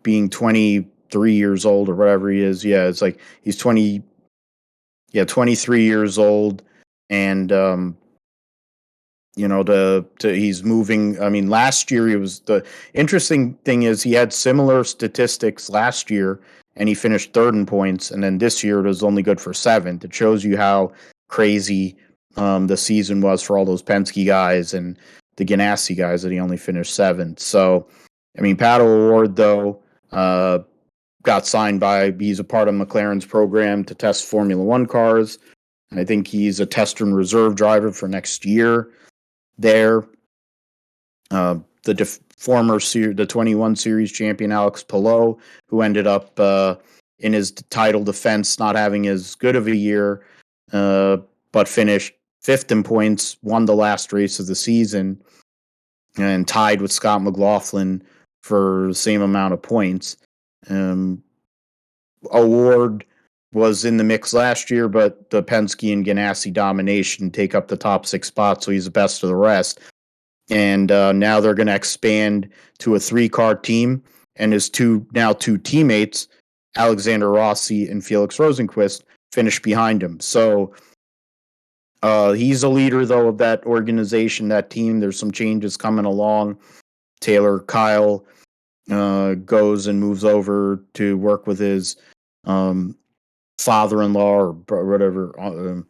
Being 23 years old or whatever he is. Yeah, it's like he's 23 years old, and he's moving. I mean, last year the interesting thing is he had similar statistics last year, and he finished third in points, and then this year it was only good for seventh. It shows you how crazy the season was for all those Penske guys and the Ganassi guys that he only finished seventh. So, I mean, Pato O'Ward, though, got signed he's a part of McLaren's program to test Formula One cars. And I think he's a tester and reserve driver for next year there. The 21 series champion, Alex Palou, who ended up in his title defense not having as good of a year, but finished fifth in points, won the last race of the season, and tied with Scott McLaughlin for the same amount of points. Um, O'Ward was in the mix last year, but the Penske and Ganassi domination take up the top 6 spots, so he's the best of the rest. And now they're going to expand to a 3-car team, and his two teammates, Alexander Rossi and Felix Rosenqvist, finish behind him. So he's a leader, though, of that organization, that team. There's some changes coming along. Taylor Kyle goes and moves over to work with his father-in-law or whatever, or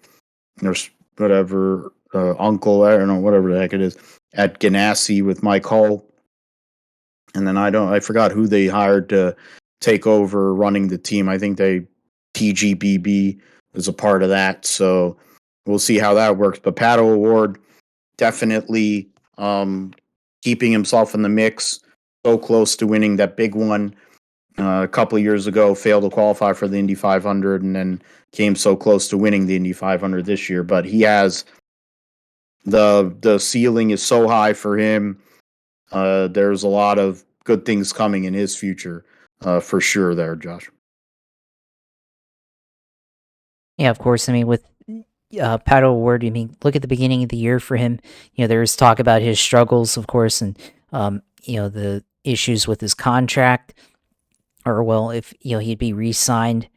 whatever, uncle, I don't know, whatever the heck it is, at Ganassi with Mike Hull. And then I forgot who they hired to take over running the team. I think TGBB was a part of that. So we'll see how that works. But Pato O'Ward definitely keeping himself in the mix, so close to winning that big one a couple of years ago, failed to qualify for the Indy 500, and then came so close to winning the Indy 500 this year. But he has the ceiling is so high for him. There's a lot of good things coming in his future, for sure. There, Josh. Yeah, of course. I mean, with Pato O'Ward, I mean, look at the beginning of the year for him. There was talk about his struggles, of course, and the issues with his contract, or well, if he'd be re-signed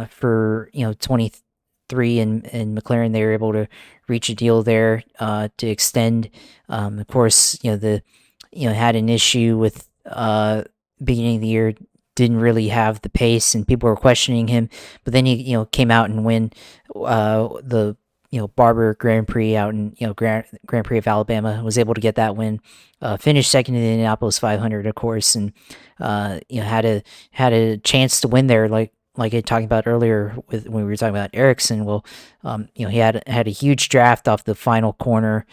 for 23, and McLaren, they were able to reach a deal there to extend. Of course, had an issue with beginning of the year, didn't really have the pace, and people were questioning him. But then he came out and win the Barber Grand Prix out in Grand Prix of Alabama. Was able to get that win. Finished second in the Indianapolis 500, of course, and had a chance to win there, like I talked about earlier when we were talking about Ericsson. Well, he had a huge draft off the final corner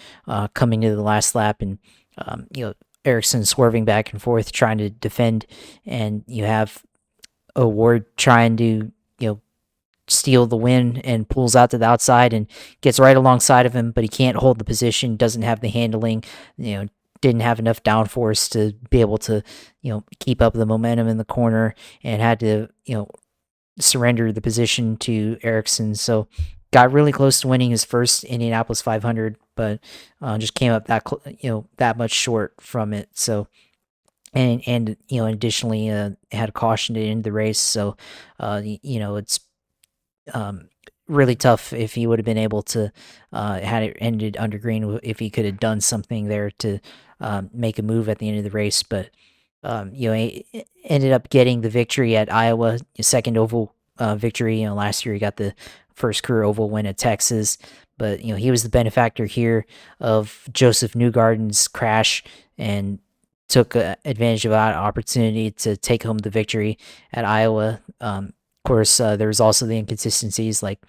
coming to the last lap, and Ericsson swerving back and forth trying to defend, and you have O'Ward trying to steal the win and pulls out to the outside and gets right alongside of him, but he can't hold the position, doesn't have the handling, didn't have enough downforce to be able to keep up the momentum in the corner, and had to surrender the position to Ericsson. So got really close to winning his first Indianapolis 500, but just came up that much short from it. So and additionally had a caution to end the race. So it's really tough if he would have been able to had it ended under green, if he could have done something there to make a move at the end of the race. But he ended up getting the victory at Iowa, second oval victory. Last year he got the first career oval win at Texas, but he was the benefactor here of Josef Newgarden's crash, and took advantage of that opportunity to take home the victory at Iowa. Of course, there was also the inconsistencies, like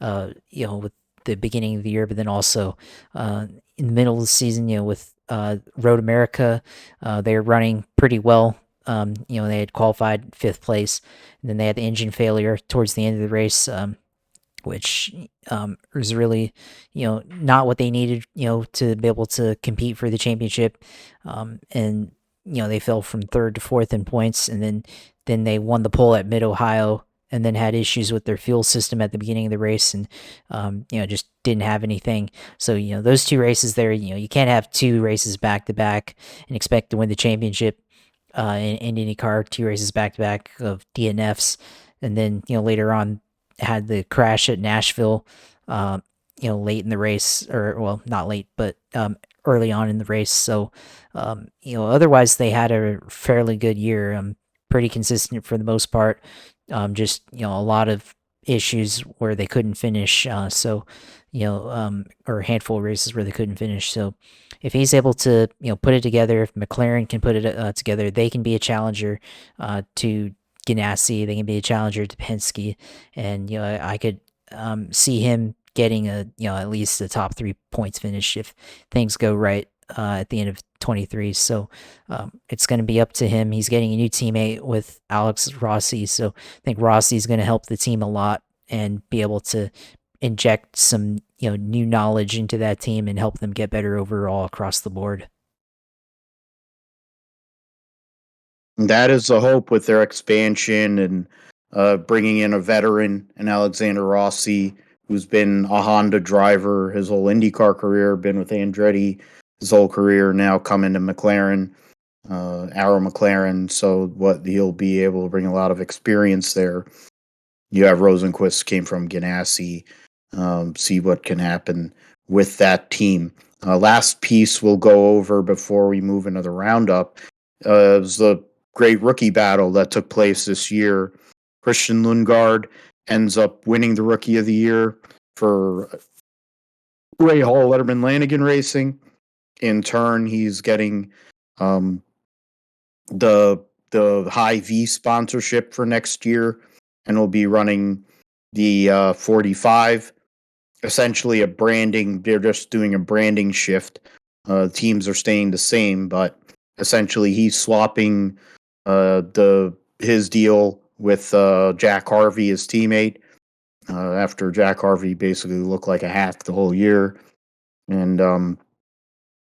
with the beginning of the year, but then also in the middle of the season, with Road America, they were running pretty well. They had qualified 5th place, and then they had the engine failure towards the end of the race, which was really, not what they needed, to be able to compete for the championship. And they fell from 3rd to 4th in points, and then they won the pole at Mid Ohio, and then had issues with their fuel system at the beginning of the race, and just didn't have anything. So those 2 races there, you can't have 2 races back to back and expect to win the championship in IndyCar. 2 races back to back of DNFs, and then later on had the crash at Nashville, late in the race, or well, not late, but early on in the race. So otherwise they had a fairly good year, pretty consistent for the most part. Just a lot of issues where they couldn't finish. Or a handful of races where they couldn't finish. So if he's able to put it together, if McLaren can put it together, they can be a challenger to Ganassi. They can be a challenger to Penske, and I could see him getting at least a top 3 points finish if things go right at the end of 23. So it's going to be up to him. He's getting a new teammate with Alex Rossi, so I think Rossi's going to help the team a lot and be able to inject some new knowledge into that team and help them get better overall across the board. That is the hope with their expansion and bringing in a veteran, and Alexander Rossi, who's been a Honda driver his whole IndyCar career, been with Andretti his whole career, now coming to McLaren, Arrow McLaren. So what he'll be able to bring a lot of experience there. You have Rosenquist came from Ganassi. See what can happen with that team. Last piece we'll go over before we move into the roundup was the great rookie battle that took place this year. Christian Lundgaard ends up winning the Rookie of the Year for Ray Hall Letterman Lanigan Racing. In turn, he's getting um, the High V sponsorship for next year, and will be running the 45. Essentially, a branding. They're just doing a branding shift. Teams are staying the same, but essentially, he's swapping the his deal with Jack Harvey, his teammate. After Jack Harvey basically looked like a hack the whole year, and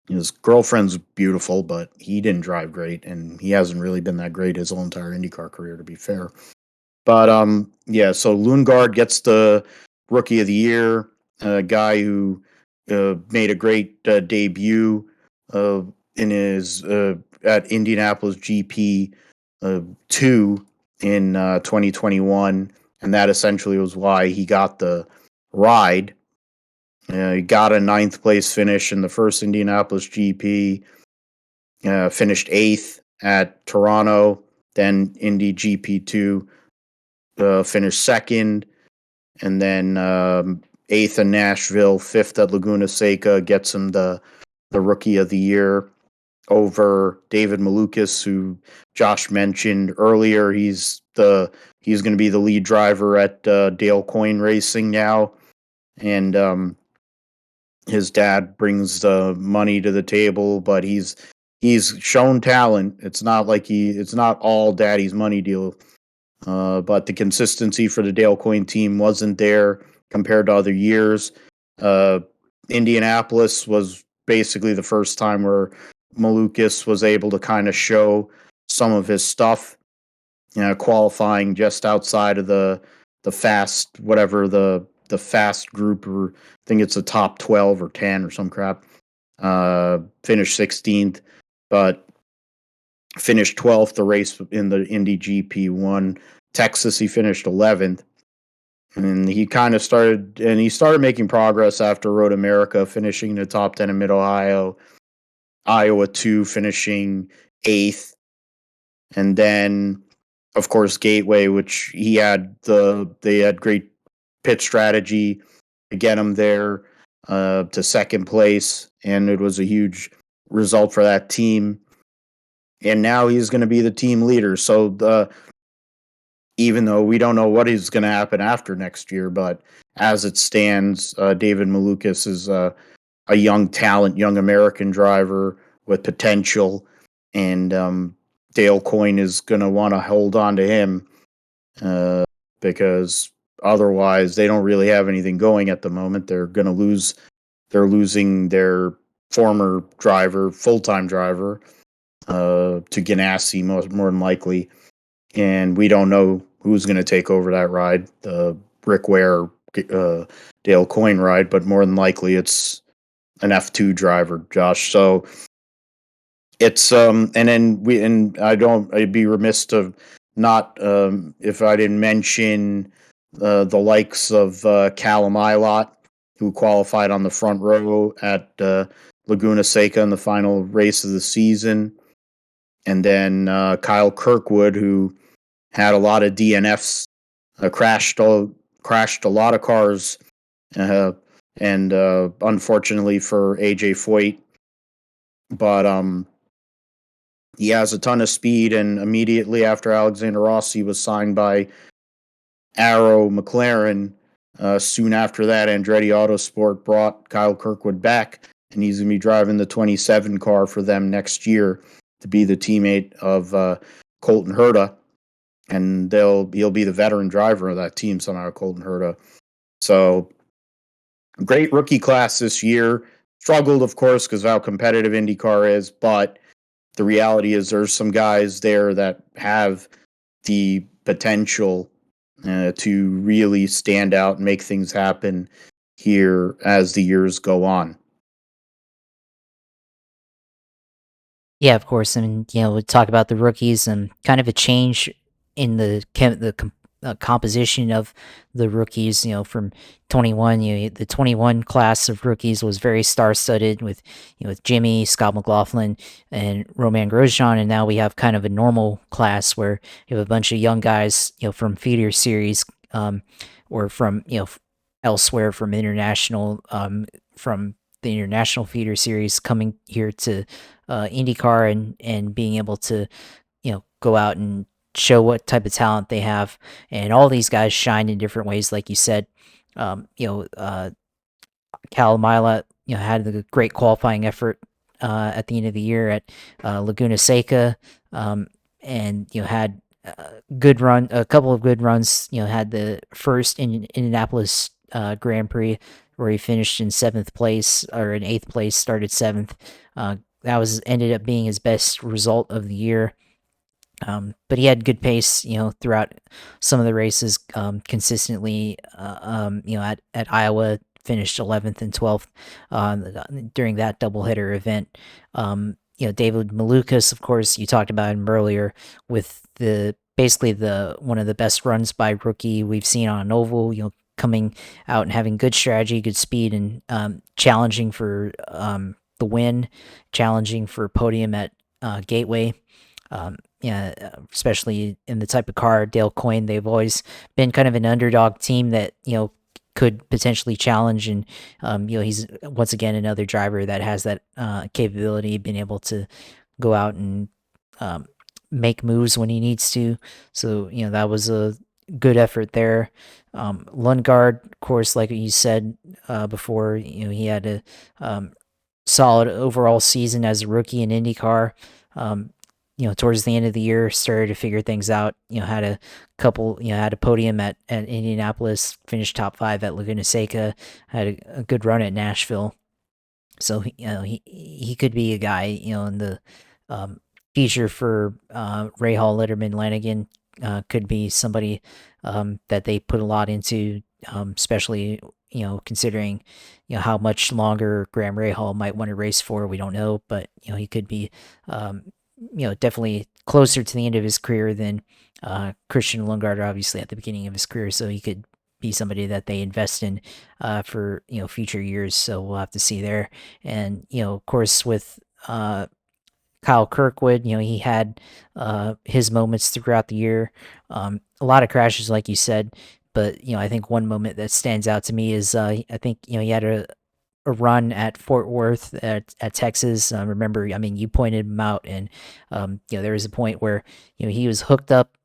his girlfriend's beautiful, but he didn't drive great, and he hasn't really been that great his whole entire IndyCar career, to be fair. But yeah, so Lundgaard gets the Rookie of the Year, a guy who made a great debut in his at Indianapolis GP 2 in 2021, and that essentially was why he got the ride. He got a ninth place finish in the first Indianapolis GP, finished eighth at Toronto, then Indy GP2, finished second, and then eighth in Nashville, fifth at Laguna Seca, gets him the Rookie of the Year over David Malukas, who Josh mentioned earlier. He's going to be the lead driver at Dale Coyne Racing now, and his dad brings the money to the table, but he's shown talent. It's not like it's not all daddy's money deal. But the consistency for the Dale Coyne team wasn't there compared to other years. Indianapolis was basically the first time where Malukas was able to kind of show some of his stuff, qualifying just outside of the fast, whatever the fast group, or I think it's the top 12 or 10 or some crap. Finished 16th, but finished 12th the race in the Indy GP1. Texas, he finished 11th. And he kind of started making progress after Road America, finishing in the top 10 in Mid Ohio, Iowa 2 finishing 8th, and then of course Gateway, which they had great pit strategy to get him there to second place, and it was a huge result for that team. And now he's going to be the team leader. So even though we don't know what is going to happen after next year, but as it stands, David Malukas is a young talent, young American driver with potential, and Dale Coyne is going to want to hold on to him because otherwise they don't really have anything going at the moment. They're going to lose. They're losing their former driver, full-time driver, to Ganassi more than likely, and we don't know who's going to take over that ride, the Rick Ware, Dale Coyne ride, but more than likely it's an F2 driver, Josh. So it's and then I'd be remiss to not if I didn't mention the likes of Callum Ilott, who qualified on the front row at Laguna Seca in the final race of the season, and then Kyle Kirkwood, who had a lot of DNFs, crashed a lot of cars, and unfortunately for AJ Foyt, but he has a ton of speed, and immediately after Alexander Rossi was signed by Arrow McLaren, soon after that, Andretti Autosport brought Kyle Kirkwood back, and he's going to be driving the 27 car for them next year to be the teammate of Colton Herta, and he'll be the veteran driver of that team somehow, Colton Herta. So great rookie class this year. Struggled, of course, because of how competitive IndyCar is, but the reality is there's some guys there that have the potential to really stand out and make things happen here as the years go on. Yeah, of course. I mean, we talk about the rookies and kind of a change in the composition of the rookies. From 21, the 21 class of rookies was very star-studded with with Jimmy, Scott McLaughlin, and Roman Grosjean, and now we have kind of a normal class where you have a bunch of young guys, from feeder series, or from elsewhere from international, from the international feeder series coming here to IndyCar and being able to go out and show what type of talent they have, and all these guys shine in different ways, like you said. Um, you know, uh, Cal Milot, had a great qualifying effort at the end of the year at Laguna Seca, and had a couple of good runs. Had the first in Indianapolis Grand Prix where he finished in seventh place or in eighth place, started seventh. That was ended up being his best result of the year. But he had good pace, throughout some of the races, consistently. At Iowa, finished 11th and 12th during that doubleheader event. David Malukas, of course, you talked about him earlier with the basically the one of the best runs by rookie we've seen on an oval. Coming out and having good strategy, good speed, and challenging for the win, challenging for podium at Gateway. Yeah, especially in the type of car Dale Coyne, they've always been kind of an underdog team that could potentially challenge, and he's once again another driver that has that capability, being able to go out and um, make moves when he needs to. So that was a good effort there. Lundgaard, of course, like you said before, he had a solid overall season as a rookie in IndyCar. Um, Towards the end of the year, started to figure things out. Had a couple, had a podium at Indianapolis, finished top five at Laguna Seca, had a good run at Nashville. So he could be a guy, in the um, future for Ray Hall, Letterman, Lanigan. Could be somebody that they put a lot into, especially considering how much longer Graham Rahal might want to race for. We don't know, but he could be definitely closer to the end of his career than Christian Lundgaard, obviously at the beginning of his career. So he could be somebody that they invest in for future years. So we'll have to see there. And of course, with Kyle Kirkwood, he had his moments throughout the year. A lot of crashes, like you said. But I think one moment that stands out to me is I think he had a run at Fort Worth at Texas. Remember, I mean, you pointed him out, and there was a point where he was hooked up,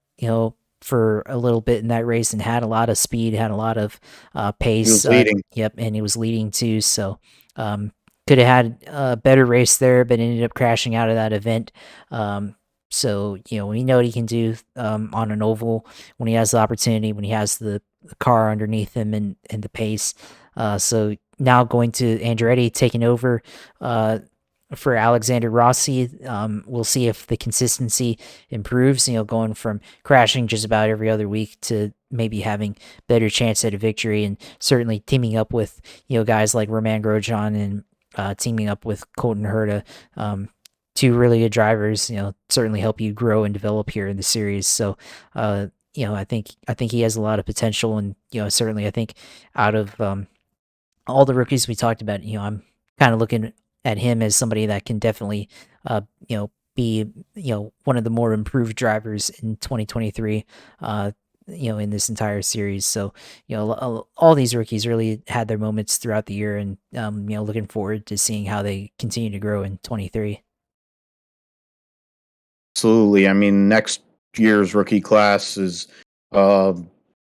for a little bit in that race and had a lot of speed, had a lot of He pace. was leading. Yep, and he was leading too. So could have had a better race there, but ended up crashing out of that event. So we know what he can do on an oval when he has the opportunity, when he has the car underneath him and the pace. So now going to Andretti taking over for Alexander Rossi. We'll see if the consistency improves, going from crashing just about every other week to maybe having better chance at a victory, and certainly teaming up with, guys like Roman Grosjean and teaming up with Colton Herta. Two really good drivers, certainly help you grow and develop here in the series. So, I think he has a lot of potential, and certainly I think out of all the rookies we talked about, I'm kind of looking at him as somebody that can definitely, be, one of the more improved drivers in 2023, in this entire series. So, all these rookies really had their moments throughout the year, and, looking forward to seeing how they continue to grow in 23. Absolutely. I mean, next year's rookie class is uh,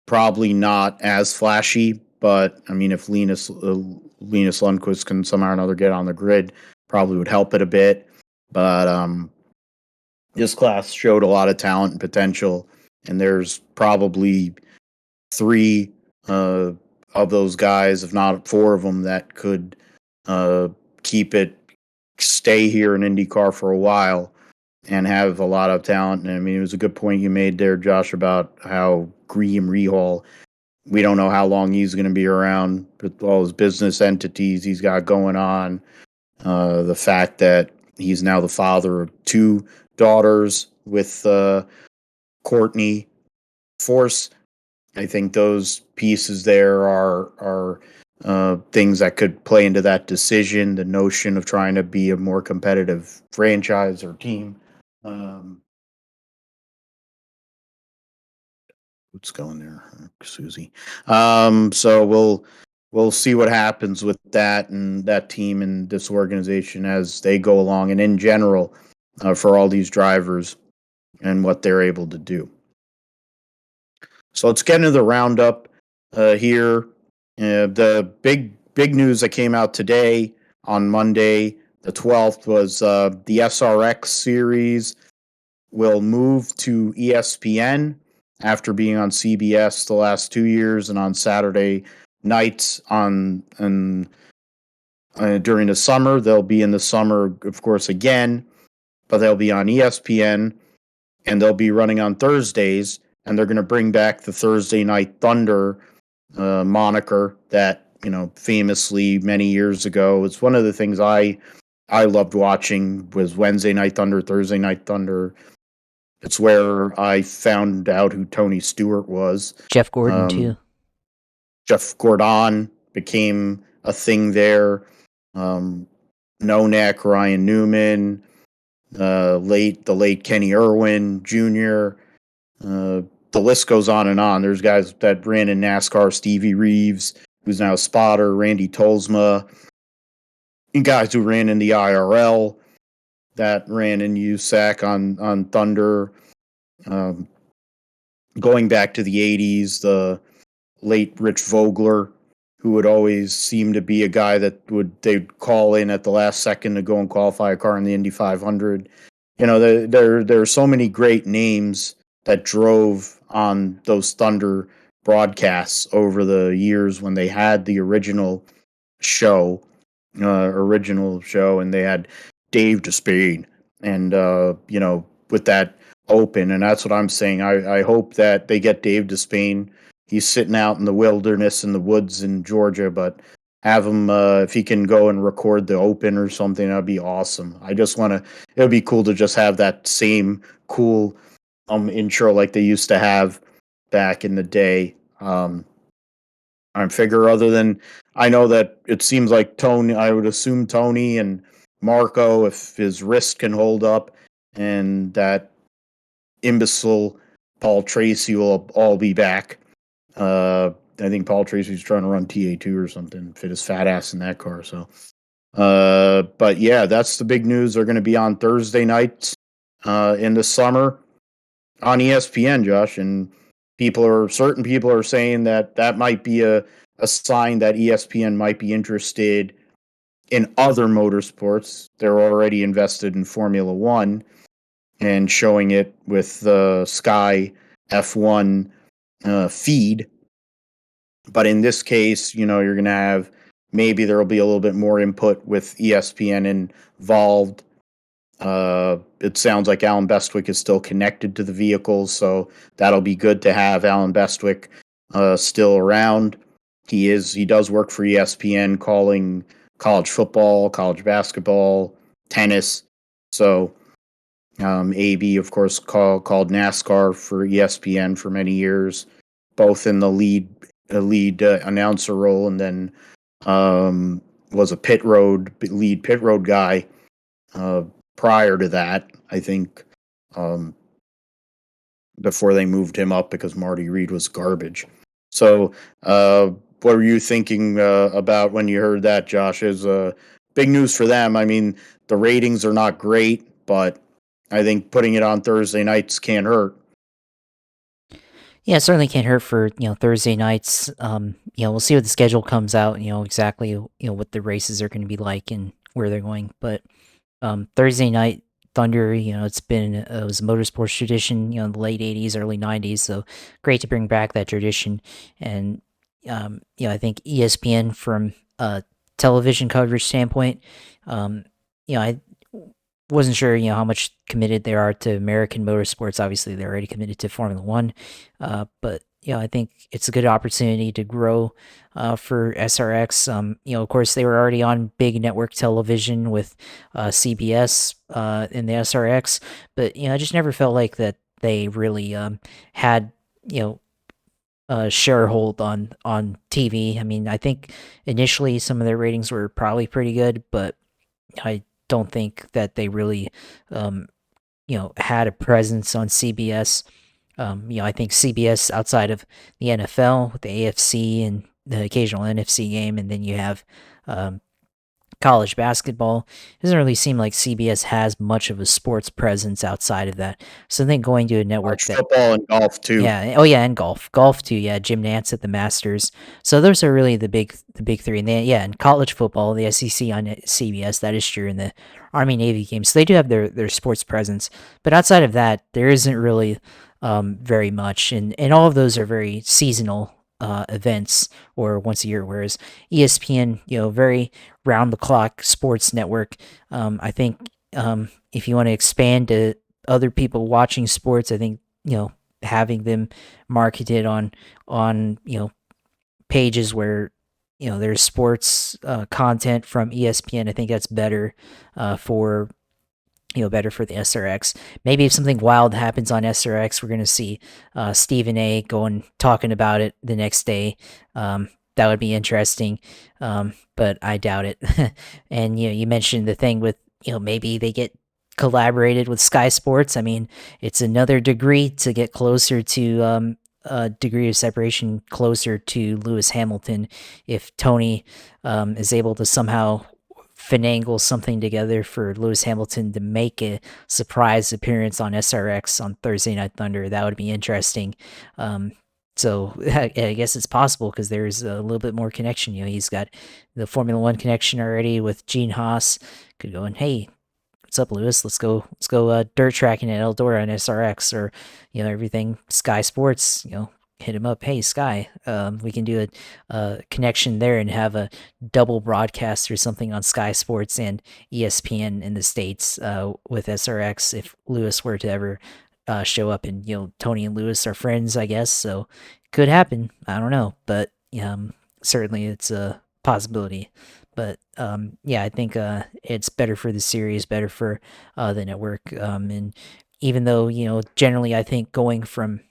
probably not as flashy, but I mean, if Linus Lundqvist can somehow or another get on the grid, probably would help it a bit. But this class showed a lot of talent and potential, and there's probably three uh, of those guys, if not four of them, that could uh, keep it stay here in IndyCar for a while. and have a lot of talent. And I mean, it was a good point you made there, Josh, about how Graham Rehal, we don't know how long he's going to be around with all his business entities he's got going on. The fact that he's now the father of two daughters with Courtney Force. I think those pieces there are things that could play into that decision. The notion of trying to be a more competitive franchise or team. Um, what's going there, Susie? So we'll see what happens with that and that team and this organization as they go along, and in general, for all these drivers and what they're able to do. So let's get into the roundup here. The big news that came out today on Monday, the 12th, was the SRX series will move to ESPN after being on CBS the last 2 years and on Saturday nights during the summer. They'll be in the summer, of course, again, but they'll be on ESPN and they'll be running on Thursdays. And they're going to bring back the Thursday Night Thunder moniker that famously many years ago. It's one of the things I loved watching was Wednesday Night Thunder, Thursday Night Thunder. It's where I found out who Tony Stewart was. Jeff Gordon too. Jeff Gordon became a thing there. No-Neck, Ryan Newman, the late Kenny Irwin Jr., the list goes on and on. There's guys that ran in NASCAR, Stevie Reeves, who's now a spotter, Randy Tolsma, and guys who ran in the IRL that ran in USAC on Thunder. Going back to the 80s, the late Rich Vogler, who would always seem to be a guy that they'd call in at the last second to go and qualify a car in the Indy 500. There are so many great names that drove on those Thunder broadcasts over the years when they had the original show, and they had Dave Despain, and with that open, and that's what I'm saying. I hope that they get Dave Despain. He's sitting out in the wilderness in the woods in Georgia, but have him if he can go and record the open or something, that'd be awesome. It would be cool to just have that same cool intro like they used to have back in the day. I figure other than I know that it seems like Tony, I would assume Tony and Marco, if his wrist can hold up, and that imbecile Paul Tracy will all be back. I think Paul Tracy's trying to run TA2 or something, fit his fat ass in that car. So, but yeah, that's the big news. They're going to be on Thursday nights in the summer on ESPN, Josh, and certain people are saying that might be a sign that ESPN might be interested in other motorsports. They're already invested in Formula One and showing it with the Sky F1 feed. But in this case, you're going to have, maybe there will be a little bit more input with ESPN involved. It sounds like Alan Bestwick is still connected to the vehicles, so that'll be good to have Alan Bestwick still around. He does work for ESPN, calling college football, college basketball, tennis. So AB, of course, called NASCAR for ESPN for many years, both in the lead announcer role, and then was a lead pit road guy prior to that, I think, before they moved him up because Marty Reed was garbage. So what were you thinking about when you heard that, Josh? Is big news for them. I mean, the ratings are not great, but I think putting it on Thursday nights can't hurt. Yeah, it certainly can't hurt for Thursday nights. We'll see what the schedule comes out. Exactly what the races are going to be like and where they're going. But Thursday night Thunder, it was a motorsports tradition. In the late '80s, early '90s. So great to bring back that tradition. And I think ESPN from a television coverage standpoint, I wasn't sure, how much committed they are to American motorsports. Obviously, they're already committed to Formula One, but I think it's a good opportunity to grow for SRX. Of course, they were already on big network television with CBS in the SRX, but I just never felt like that they really had you know a sharehold on TV. I mean, I think initially some of their ratings were probably pretty good, but I don't think that they really, um, had a presence on CBS. I think CBS outside of the NFL with the AFC and the occasional NFC game, and then you have um, college basketball. It doesn't really seem like CBS has much of a sports presence outside of that. So I think going to a network Watch that football and golf too. yeah. Oh, yeah, and golf. Golf too. Yeah, Jim Nance at the Masters. So those are really the big three. And then, yeah, and college football, the SEC on CBS. That is true. And the Army Navy games. So they do have their sports presence. But outside of that, there isn't really very much. And all of those are very seasonal events or once a year. Whereas ESPN, very round the clock sports network. I think if you want to expand to other people watching sports, I think having them marketed on pages where there's sports content from ESPN. I think that's better for better for the SRX. Maybe if something wild happens on SRX, we're gonna see Stephen A. going talking about it the next day. That would be interesting, but I doubt it. And you mentioned the thing with maybe they get collaborated with Sky Sports. I mean, it's another degree to get closer to a degree of separation closer to Lewis Hamilton. If Tony is able to somehow finagle something together for Lewis Hamilton to make a surprise appearance on SRX on Thursday Night Thunder, that would be interesting. So I guess it's possible because there's a little bit more connection. He's got the Formula One connection already with Gene Haas. Could go and hey, what's up, Lewis? Let's go dirt tracking at Eldora on SRX or everything Sky Sports. Hit him up. Hey, Sky, we can do a connection there and have a double broadcast or something on Sky Sports and ESPN in the States with SRX if Lewis were to ever show up. And Tony and Lewis are friends, I guess, so could happen. I don't know, but certainly it's a possibility. But yeah, I think it's better for the series, better for the network. And even though generally I think going from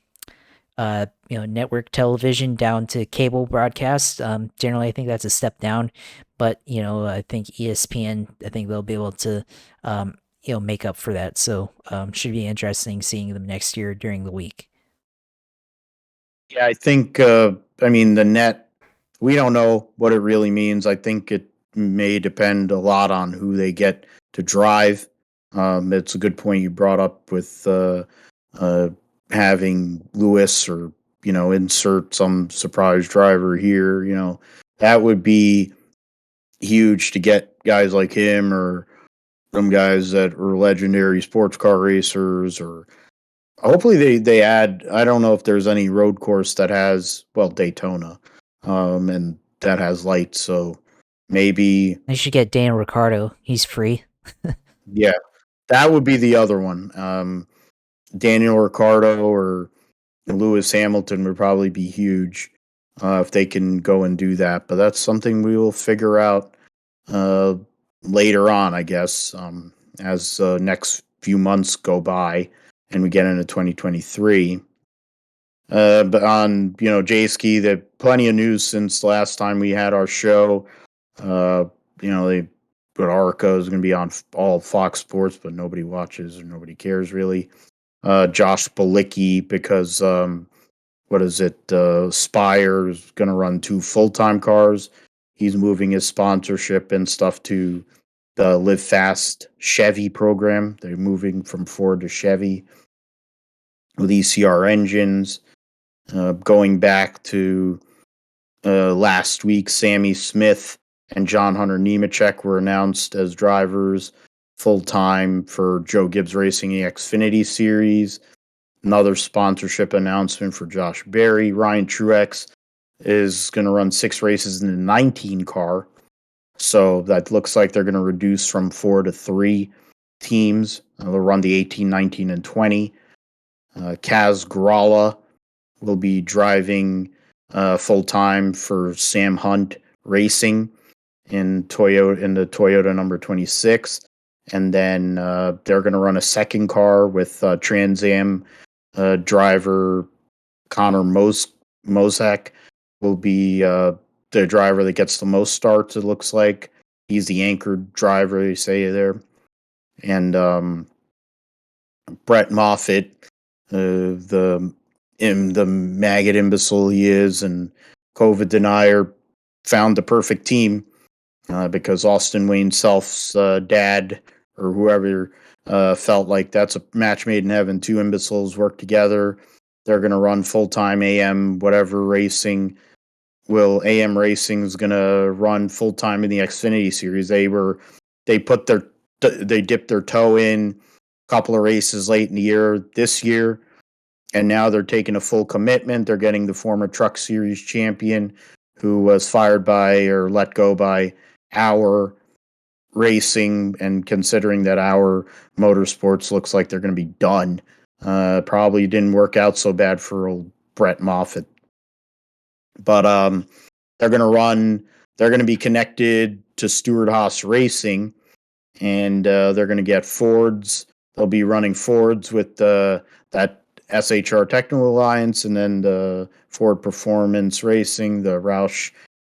network television down to cable broadcast. Generally, I think that's a step down, but I think ESPN, I think they'll be able to, make up for that. So, should be interesting seeing them next year during the week. Yeah, I think. I mean, the net. We don't know what it really means. I think it may depend a lot on who they get to drive. It's a good point you brought up with having Lewis or insert some surprise driver here. That would be huge to get guys like him or some guys that are legendary sports car racers or hopefully they add. I don't know if there's any road course that has Daytona, and that has lights. So maybe They should get Daniel Ricciardo. He's free. yeah, that would be the other one. Daniel Ricciardo or Lewis Hamilton would probably be huge if they can go and do that. But that's something we will figure out uh, later on, I guess, as next few months go by and we get into 2023. But on J-Ski, there plenty of news since last time we had our show. They but Arca is going to be on all Fox Sports, but nobody watches or nobody cares really. Josh Balicki because what is it? Spire is going to run 2 full-time cars. He's moving his sponsorship and stuff to the Live Fast Chevy program. They're moving from Ford to Chevy with ECR engines. Going back to last week, Sammy Smith and John Hunter Nemechek were announced as drivers full-time for Joe Gibbs Racing the Xfinity Series. Another sponsorship announcement for Josh Berry. Ryan Truex is going to run 6 races in the 19 car. So that looks like they're going to reduce from 4 to 3 teams. They'll run the 18, 19, and 20. Kaz Gralla will be driving full time for Sam Hunt Racing in the Toyota number 26. And then they're going to run a second car with Trans Am driver Connor Mozak will be the driver that gets the most starts, it looks like. He's the anchored driver, they say there. And Brett Moffitt, the maggot imbecile he is and COVID denier, found the perfect team because Austin Wayne Self's dad or whoever felt like that's a match made in heaven. Two imbeciles work together. They're going to run full-time AM whatever racing. AM Racing is going to run full-time in the Xfinity Series. They dipped their toe in a couple of races late in the year this year, and now they're taking a full commitment. They're getting the former Truck Series champion who was fired by or let go by Our Racing, and considering that Our Motorsports looks like they're going to be done, probably didn't work out so bad for old Brett Moffitt. But they're going to be connected to Stewart-Haas Racing, and they're going to get Fords. They'll be running Fords with that SHR Technical Alliance, and then the Ford Performance Racing, the Roush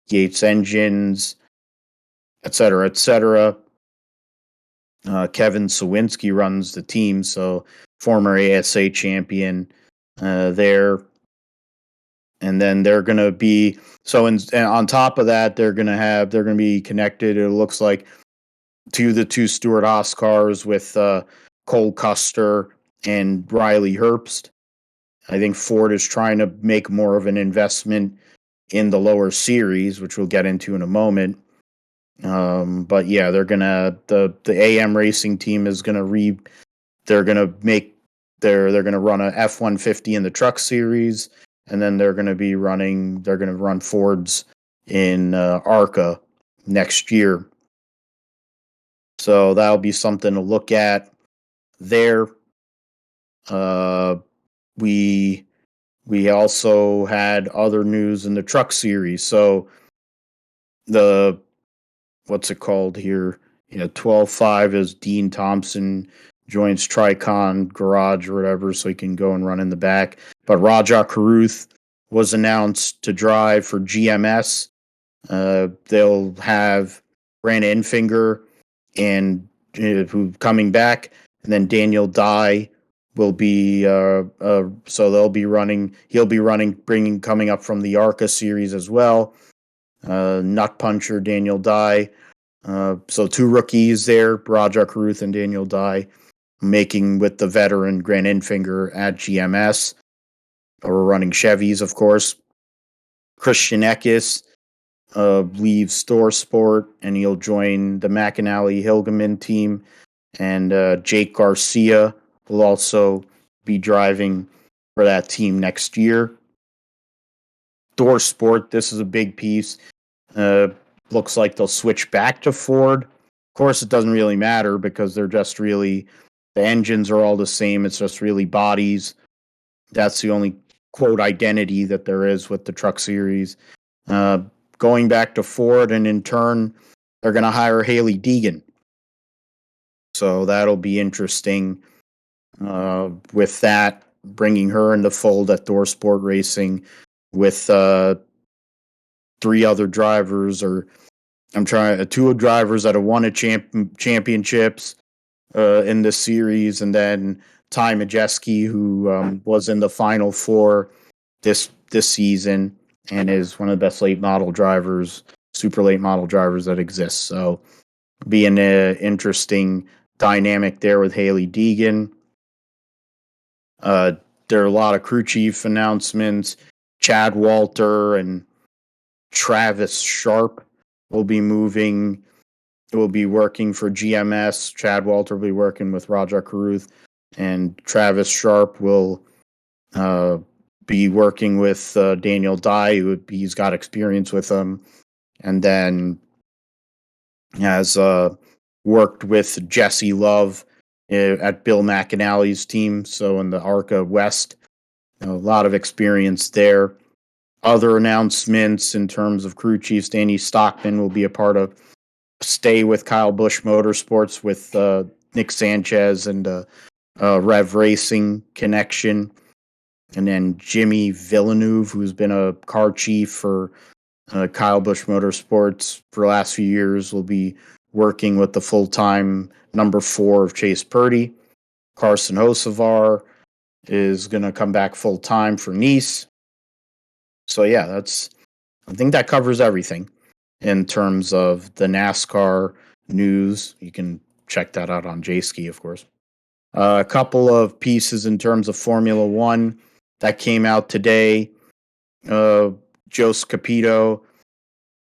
Yates engines, et cetera, et cetera. Kevin Sawinski runs the team, so former ASA champion there. And then they're going to be and on top of that, they're going to be connected. It looks like to the two Stewart-Haas cars with Cole Custer and Riley Herbst. I think Ford is trying to make more of an investment in the lower series, which we'll get into in a moment. But yeah, they're gonna the AM Racing team is gonna they're gonna run a F-150 in the Truck Series, and then they're gonna run Fords in ARCA next year. So that'll be something to look at there. We also had other news in the Truck Series. So what's it called here? 12-5 is Dean Thompson joins Tricon Garage or whatever, so he can go and run in the back. But Raja Karuth was announced to drive for GMS. They'll have Grant Enfinger and who coming back, and then Daniel Dye will be so he'll be running coming up from the ARCA series as well. Nut puncher Daniel Dye. So two rookies there, Raja Karuth and Daniel Dye, making with the veteran Grant Enfinger at GMS. We're running Chevys, of course. Christian Eckes leaves Store Sport, and he'll join the McAnally Hilgeman team. And Jake Garcia will also be driving for that team next year. Door Sport, this is a big piece. Looks like they'll switch back to Ford. Of course, it doesn't really matter because they're just really, the engines are all the same. It's just really bodies. That's the only quote identity that there is with the Truck Series. Going back to Ford, and in turn, they're going to hire Haley Deegan. So that'll be interesting with that, bringing her in the fold at Door Sport Racing with three other drivers, two drivers that have won championships in this series, and then Ty Majeski, who was in the Final Four this season and is one of the best super late model drivers that exists. So being an interesting dynamic there with Haley Deegan. There are a lot of crew chief announcements. Chad Walter and Travis Sharp will be working for GMS. Chad Walter will be working with Raja Karuth, and Travis Sharp will be working with Daniel Dye, he's got experience with him, and then has worked with Jesse Love at Bill McAnally's team, so in the ARCA West. A lot of experience there. Other announcements in terms of crew chiefs, Danny Stockman will be a part of Stay with Kyle Busch Motorsports with Nick Sanchez and Rev Racing connection. And then Jimmy Villeneuve, who's been a car chief for Kyle Busch Motorsports for the last few years, will be working with the full-time number 4 of Chase Purdy. Carson Hocevar is going to come back full-time for Nice. So, yeah, I think that covers everything in terms of the NASCAR news. You can check that out on JSki, of course. A couple of pieces in terms of Formula One that came out today. Josef Capito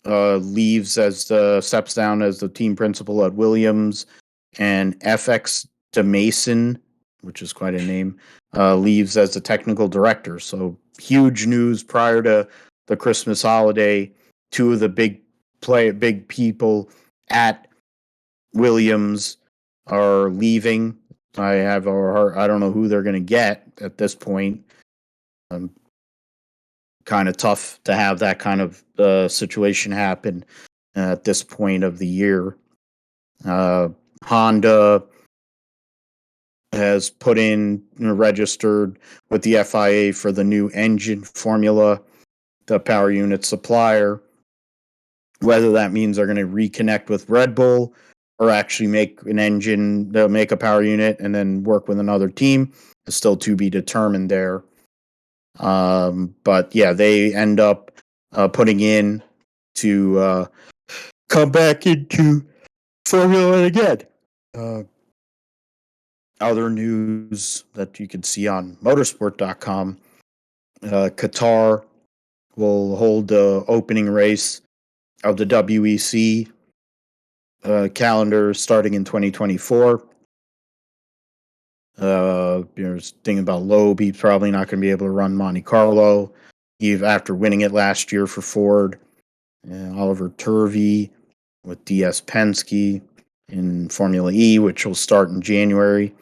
steps down as the team principal at Williams, and FX DeMason, which is quite a name, leaves as the technical director. So huge news prior to the Christmas holiday. Two of the big people at Williams are leaving. I don't know who they're going to get at this point. Kind of tough to have that kind of situation happen at this point of the year. Honda has registered with the FIA for the new engine formula, the power unit supplier. Whether that means they're going to reconnect with Red Bull or actually make an engine, they'll make a power unit and then work with another team is still to be determined there. But yeah, they end up putting in to come back into Formula One again. Other news that you can see on motorsport.com, Qatar will hold the opening race of the WEC calendar starting in 2024. There's thinking about Loeb. He's probably not going to be able to run Monte Carlo after winning it last year for Ford. Oliver Turvey with DS Penske in Formula E, which will start in January.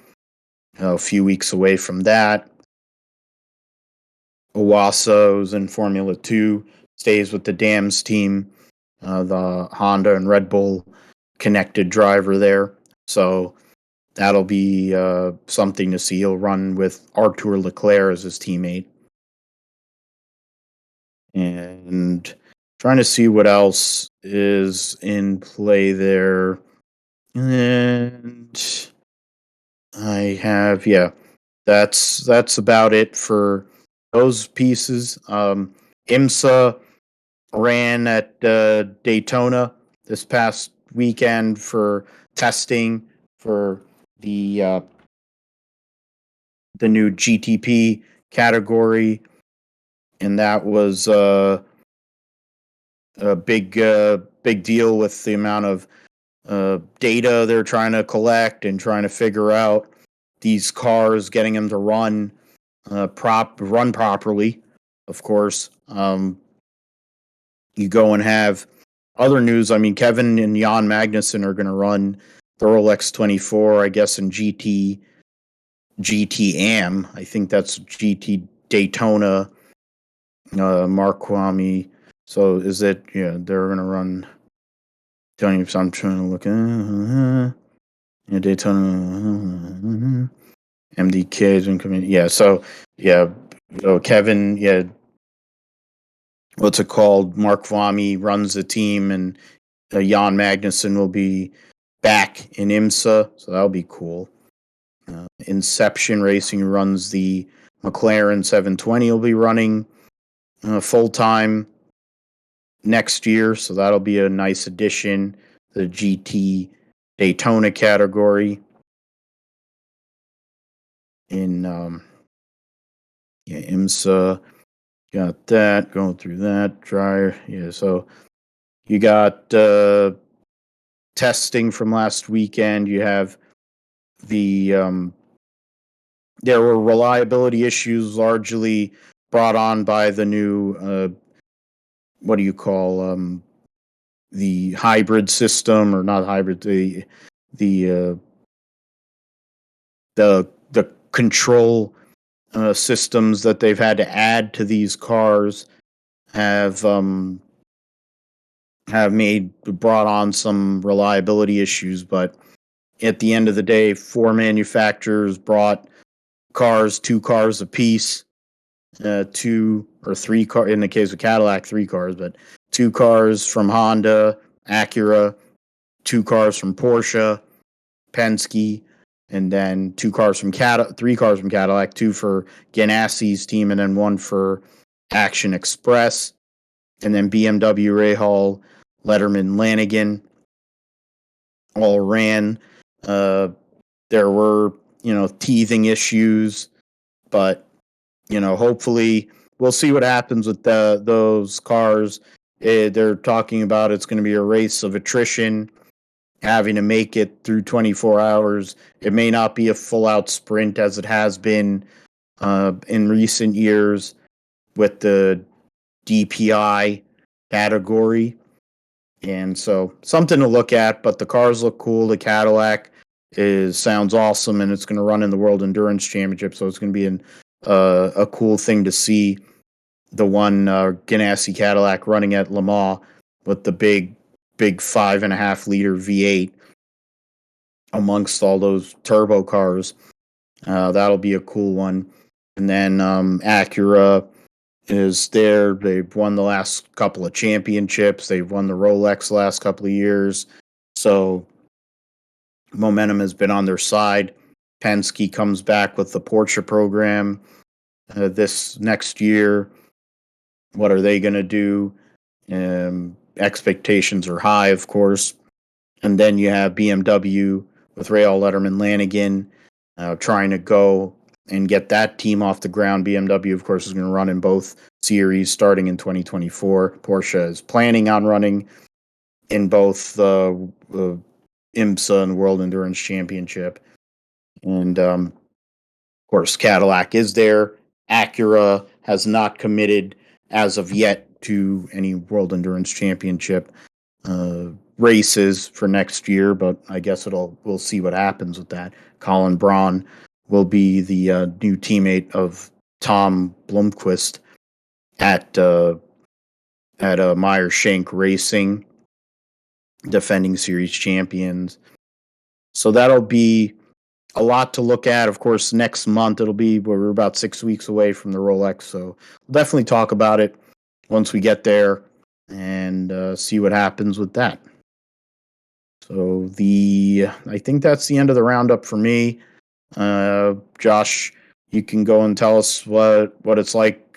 A few weeks away from that. Owaso's in Formula 2, stays with the Dams team, the Honda and Red Bull connected driver there. So that'll be something to see. He'll run with Arthur Leclerc as his teammate. And trying to see what else is in play there. And I have, that's about it for those pieces. IMSA ran at Daytona this past weekend for testing for the new GTP category, and that was a big deal with the amount of data they're trying to collect and trying to figure out these cars, getting them to run properly. Of course, you go and have other news. I mean, Kevin and Jan Magnussen are going to run the Rolex 24, I guess, in GTAM. I think that's GT Daytona. Mark Kwame. So is it? Yeah, they're going to run. Telling you, I'm trying to look at Daytona. MDK is been coming. Yeah, so Kevin. Yeah, what's it called? Mark Kwame runs the team, and Jan Magnussen will be back in IMSA, so that'll be cool. Inception Racing runs the McLaren 720. Will be running full time next year, so that'll be a nice addition to the GT Daytona category. In IMSA, got that going through that dryer. Yeah, so you got testing from last weekend. You have the there were reliability issues largely brought on by the new what do you call the hybrid system, or not hybrid, the the control systems that they've had to add to these cars have brought on some reliability issues. But at the end of the day, 4 manufacturers brought cars, 2 cars apiece, 2 or 3 car in the case of Cadillac, 3 cars, but 2 cars from Honda, Acura, 2 cars from Porsche, Penske, and then 3 cars from Cadillac, 2 for Ganassi's team, and then 1 for Action Express, and then BMW, Rahal, Letterman, Lanigan all ran. There were, teething issues, but hopefully we'll see what happens with those cars. They're talking about it's going to be a race of attrition, having to make it through 24 hours. It may not be a full-out sprint as it has been in recent years with the DPI category. And so something to look at, but the cars look cool. The Cadillac sounds awesome, and it's going to run in the World Endurance Championship, so it's going to be a cool thing to see the one Ganassi Cadillac running at Le Mans with the big 5.5 liter V8 amongst all those turbo cars. That'll be a cool one. And then Acura is there. They've won the last couple of championships. They've won the Rolex the last couple of years. So momentum has been on their side. Penske comes back with the Porsche program this next year. What are they going to do? Expectations are high, of course. And then you have BMW with Rahal, Letterman, Lanigan trying to go and get that team off the ground. BMW, of course, is going to run in both series starting in 2024. Porsche is planning on running in both the IMSA and World Endurance Championship. And, of course, Cadillac is there. Acura has not committed as of yet to any World Endurance Championship races for next year, but I guess we'll see what happens with that. Colin Braun will be the new teammate of Tom Blomqvist at Meyer Shank Racing, defending series champions. So that'll be a lot to look at. Of course, next month we're about 6 weeks away from the Rolex, so we'll definitely talk about it once we get there and see what happens with that. So I think that's the end of the roundup for me. Josh, you can go and tell us what it's like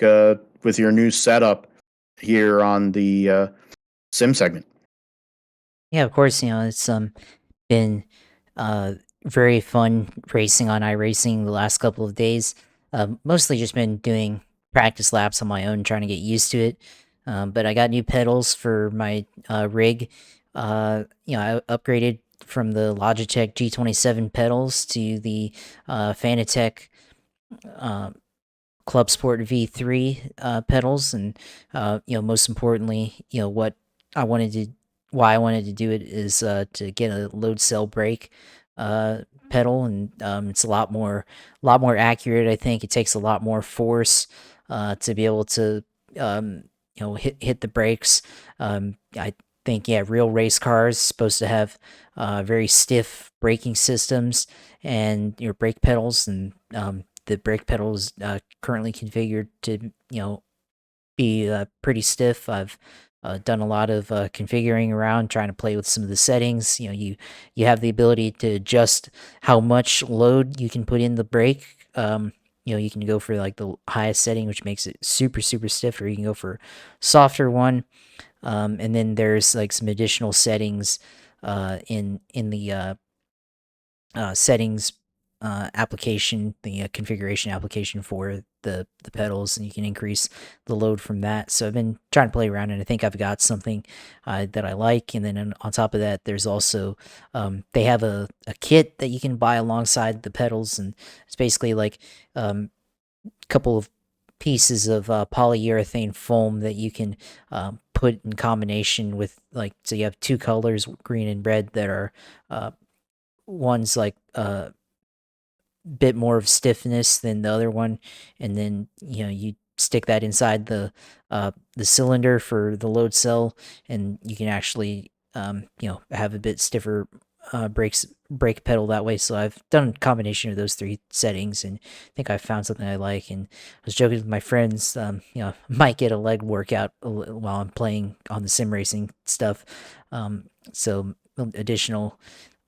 with your new setup here on the sim segment. Yeah, of course. It's been very fun racing on iRacing the last couple of days. Mostly just been doing practice laps on my own, trying to get used to it. But I got new pedals for my rig. I upgraded from the Logitech G27 pedals to the Fanatec Club Sport V3 pedals, and most importantly, why I wanted to do it is to get a load cell brake pedal, and it's a lot more accurate. I think it takes a lot more force to be able to hit the brakes. I think real race cars supposed to have very stiff braking systems and your brake pedals, and the brake pedal is currently configured to be pretty stiff. I've done a lot of configuring around, trying to play with some of the settings. You have the ability to adjust how much load you can put in the brake. You can go for like the highest setting, which makes it super stiff, or you can go for softer one. And then there's like some additional settings in the settings application, the configuration application for the pedals, and you can increase the load from that. So I've been trying to play around, and I think I've got something that I like. And then on top of that, there's also they have a kit that you can buy alongside the pedals, and it's basically like a couple of pieces of polyurethane foam that you can put in combination with, like, so you have two colors, green and red, that are one's like bit more of stiffness than the other one, and then you stick that inside the cylinder for the load cell, and you can actually have a bit stiffer brake pedal that way. So I've done a combination of those three settings, and I think I found something I like. And I was joking with my friends, might get a leg workout while I'm playing on the sim racing stuff. So additional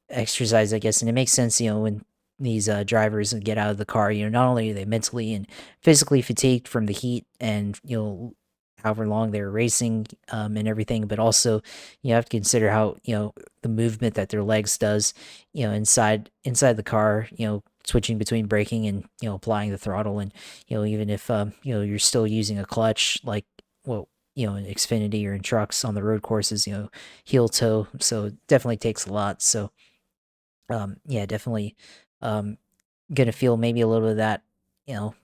exercise, I guess, and it makes sense, when these drivers get out of the car, not only are they mentally and physically fatigued from the heat and however long they're racing and everything, but also you have to consider how the movement that their legs does, inside the car, switching between braking and applying the throttle, and even if you're still using a clutch like well in Xfinity or in trucks on the road courses, heel toe, so it definitely takes a lot. So yeah, definitely um gonna feel maybe a little bit of that,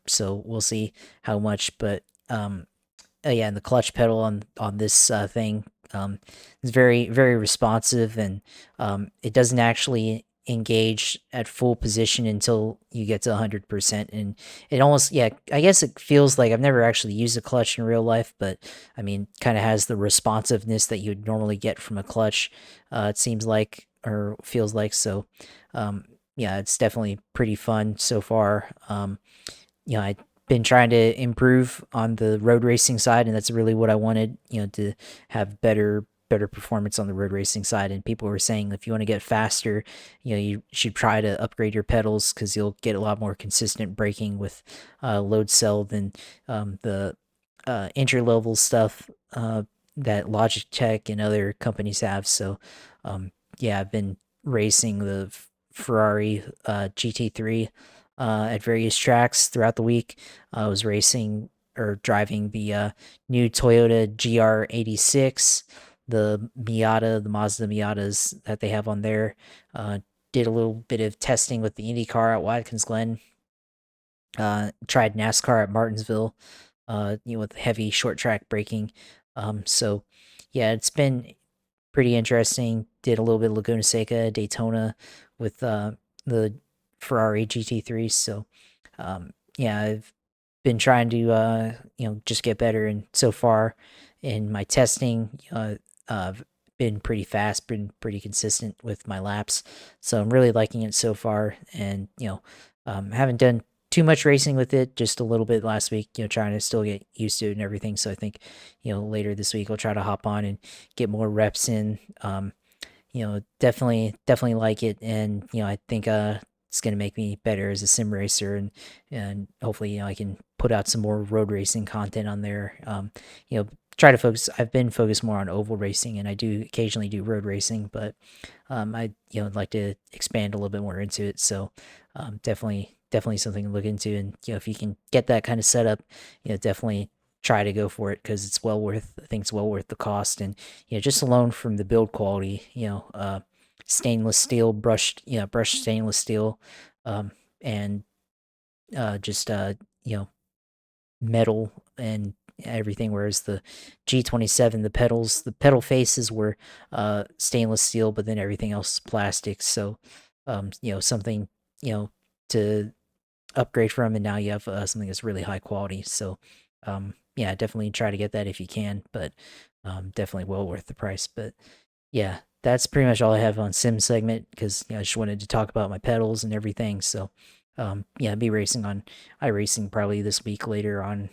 so we'll see how much. But yeah, and the clutch pedal on this thing is very very responsive, and it doesn't actually engage at full position until you get to 100%. And it almost, yeah, I guess it feels like, I've never actually used a clutch in real life, but I mean, kind of has the responsiveness that you'd normally get from a clutch, it seems like, or feels like. So yeah, it's definitely pretty fun so far. I've been trying to improve on the road racing side, and that's really what I wanted, to have better performance on the road racing side. And people were saying, if you want to get faster, you should try to upgrade your pedals, because you'll get a lot more consistent braking with load cell than the entry level stuff that Logitech and other companies have. So yeah, I've been racing the Ferrari GT3 at various tracks throughout the week. I was racing or driving the new Toyota GR86, the Mazda Miatas that they have on there. Did a little bit of testing with the IndyCar at Watkins Glen. Tried NASCAR at Martinsville, with heavy short track braking. So yeah, it's been pretty interesting. Did a little bit of Laguna Seca, Daytona with the Ferrari GT3. So yeah, I've been trying to just get better, and so far in my testing, I've been pretty fast, been pretty consistent with my laps. So I'm really liking it so far, and haven't done too much racing with it, just a little bit last week, trying to still get used to it and everything. So I think, later this week I'll try to hop on and get more reps in. Definitely like it, and I think it's gonna make me better as a sim racer, and hopefully I can put out some more road racing content on there. Try to focus. I've been focused more on oval racing, and I do occasionally do road racing, but I like to expand a little bit more into it. So definitely something to look into, and if you can get that kind of setup, definitely try to go for it, because it's well worth. I think it's well worth the cost. And just alone from the build quality, stainless steel brushed stainless steel, and just metal and everything. Whereas the G27, the pedal faces were stainless steel, but then everything else is plastic. So something to upgrade from, and now you have something that's really high quality. So yeah, definitely try to get that if you can, but definitely well worth the price. But yeah, that's pretty much all I have on sim segment, because I just wanted to talk about my pedals and everything. So yeah, I'll be racing on iRacing probably this week later on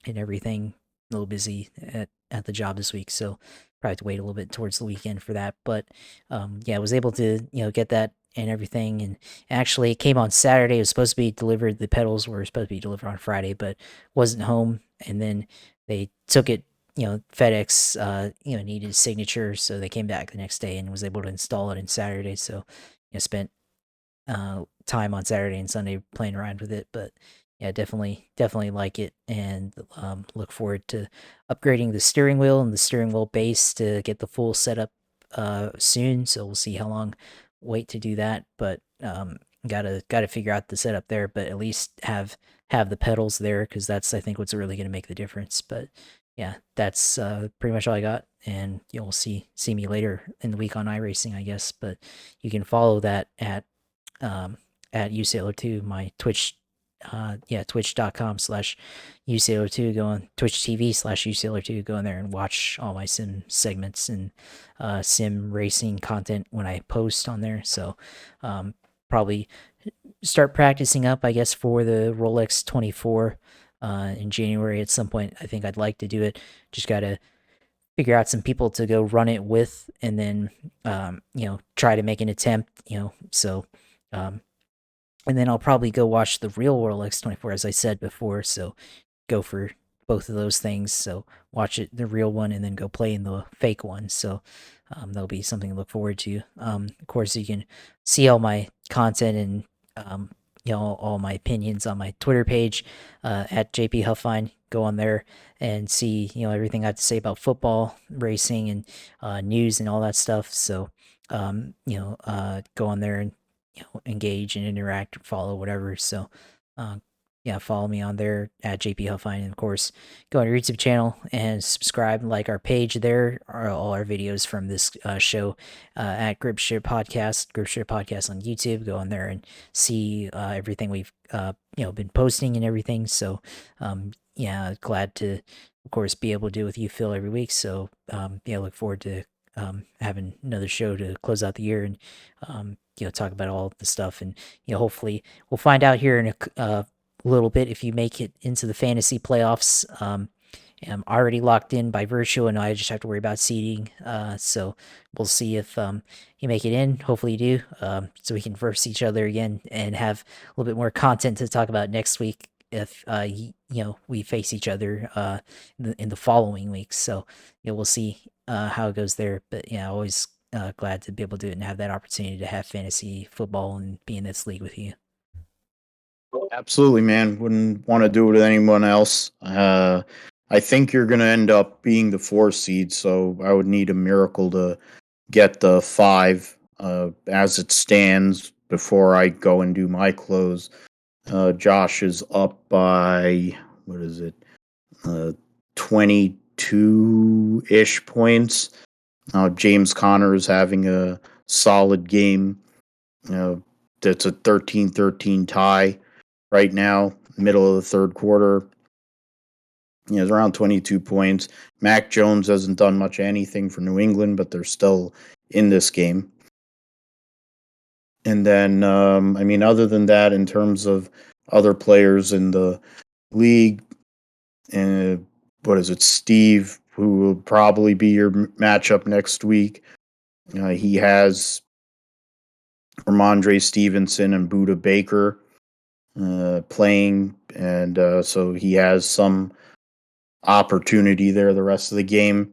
and everything. A little busy at the job this week, so probably have to wait a little bit towards the weekend for that. But yeah, I was able to get that and everything, and actually it came on Saturday. It was supposed to be delivered. The pedals were supposed to be delivered on Friday, but wasn't home. And then they took it. FedEx needed a signature, so they came back the next day and was able to install it on Saturday. So spent time on Saturday and Sunday playing around with it. But yeah, definitely like it, and look forward to upgrading the steering wheel and the steering wheel base to get the full setup soon. So we'll see how long wait to do that. But gotta figure out the setup there. But at least have the pedals there, because that's, I think, what's really gonna make the difference. But yeah, that's pretty much all I got, and you'll see me later in the week on iRacing, I guess. But you can follow that at at UCLO2, my Twitch, twitch.com/UCLO2, go on Twitch TV/UCLO2, go in there and watch all my sim segments and sim racing content when I post on there. So probably start practicing up, I guess, for the Rolex 24 in January at some point. I think I'd like to do it. Just got to figure out some people to go run it with, and then try to make an attempt. So and then I'll probably go watch the real Rolex 24, as I said before. So go for both of those things. So watch it, the real one, and then go play in the fake one. So that'll be something to look forward to. Of course, you can see all my content and all my opinions on my Twitter page at JP Huffine. Go on there and see everything I have to say about football, racing, and news and all that stuff. So go on there and engage and interact, follow, whatever. So follow me on there at JP Huffine, and of course go on our YouTube channel and subscribe, like our page. There are all our videos from this show at Gripshare Podcast on YouTube. Go on there and see everything we've been posting and everything. So glad to, of course, be able to do with you, Phil, every week. So look forward to having another show to close out the year and talk about all the stuff. And hopefully we'll find out here in a little bit if you make it into the fantasy playoffs. I'm already locked in by virtue, and I just have to worry about seeding. So we'll see if you make it in. Hopefully you do, so we can verse each other again and have a little bit more content to talk about next week if we face each other in the following weeks. So we'll see how it goes there. But always glad to be able to do it and have that opportunity to have fantasy football and be in this league with you. Absolutely, man. Wouldn't want to do it with anyone else. I think you're going to end up being the 4 seed, so I would need a miracle to get the 5 as it stands before I go and do my close. Josh is up by, 22-ish points. James Conner is having a solid game. That's a 13-13 tie right now, middle of the third quarter. It's around 22 points. Mac Jones hasn't done much anything for New England, but they're still in this game. And then, other than that, in terms of other players in the league, Steve, who will probably be your matchup next week. He has Ramondre Stevenson and Budda Baker playing, and so he has some opportunity there the rest of the game.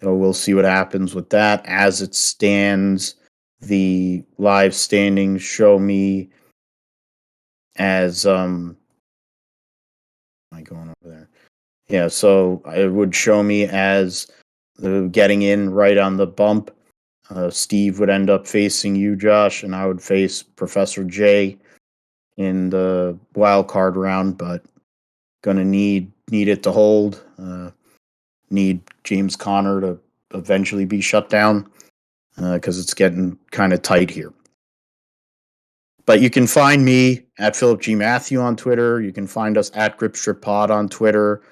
So we'll see what happens with that. As it stands, the live standings show me as am I going over there? Yeah, so it would show me as getting in right on the bump. Steve would end up facing you, Josh, and I would face Professor J in the wild card round, but gonna need it to hold. Need James Conner to eventually be shut down because it's getting kind of tight here. But you can find me at Philip G. Matthew on Twitter. You can find us at Gripstrip Pod on Twitter.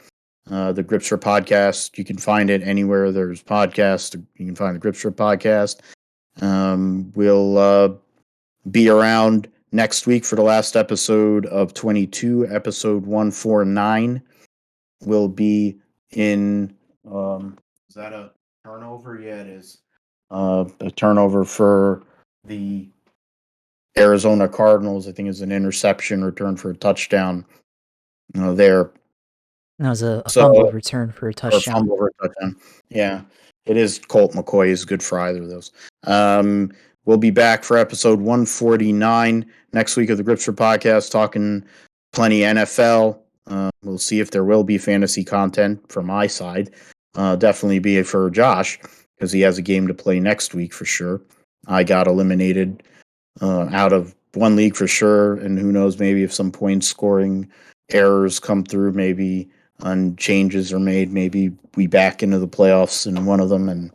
The Gripstrip Podcast, you can find it anywhere there's podcasts. You can find the Gripstrip Podcast. We'll be around next week for the last episode of 22, episode 149. Will be in. Is that a turnover? Yeah, it is. A turnover for the Arizona Cardinals. I think is an interception return for a touchdown. There. That was a fumble return for a touchdown. Fumble for a touchdown. Yeah, it is. Colt McCoy is good for either of those. We'll be back for episode 149 next week of the Gripster Podcast, talking plenty NFL. We'll see if there will be fantasy content from my side. Definitely be for Josh because he has a game to play next week for sure. I got eliminated out of one league for sure, and who knows, maybe if some point scoring errors come through, maybe changes are made, maybe we back into the playoffs in one of them, and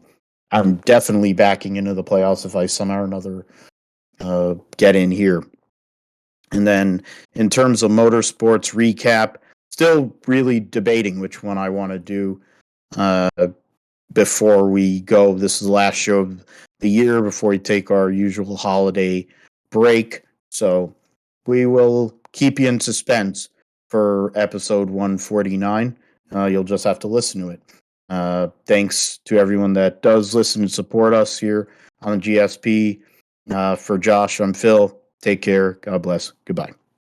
I'm definitely backing into the playoffs if I somehow or another get in here. And then in terms of motorsports recap, still really debating which one I want to do before we go. This is the last show of the year before we take our usual holiday break. So we will keep you in suspense for episode 149. You'll just have to listen to it. Thanks to everyone that does listen and support us here on GSP. For Josh, I'm Phil. Take care. God bless. Goodbye.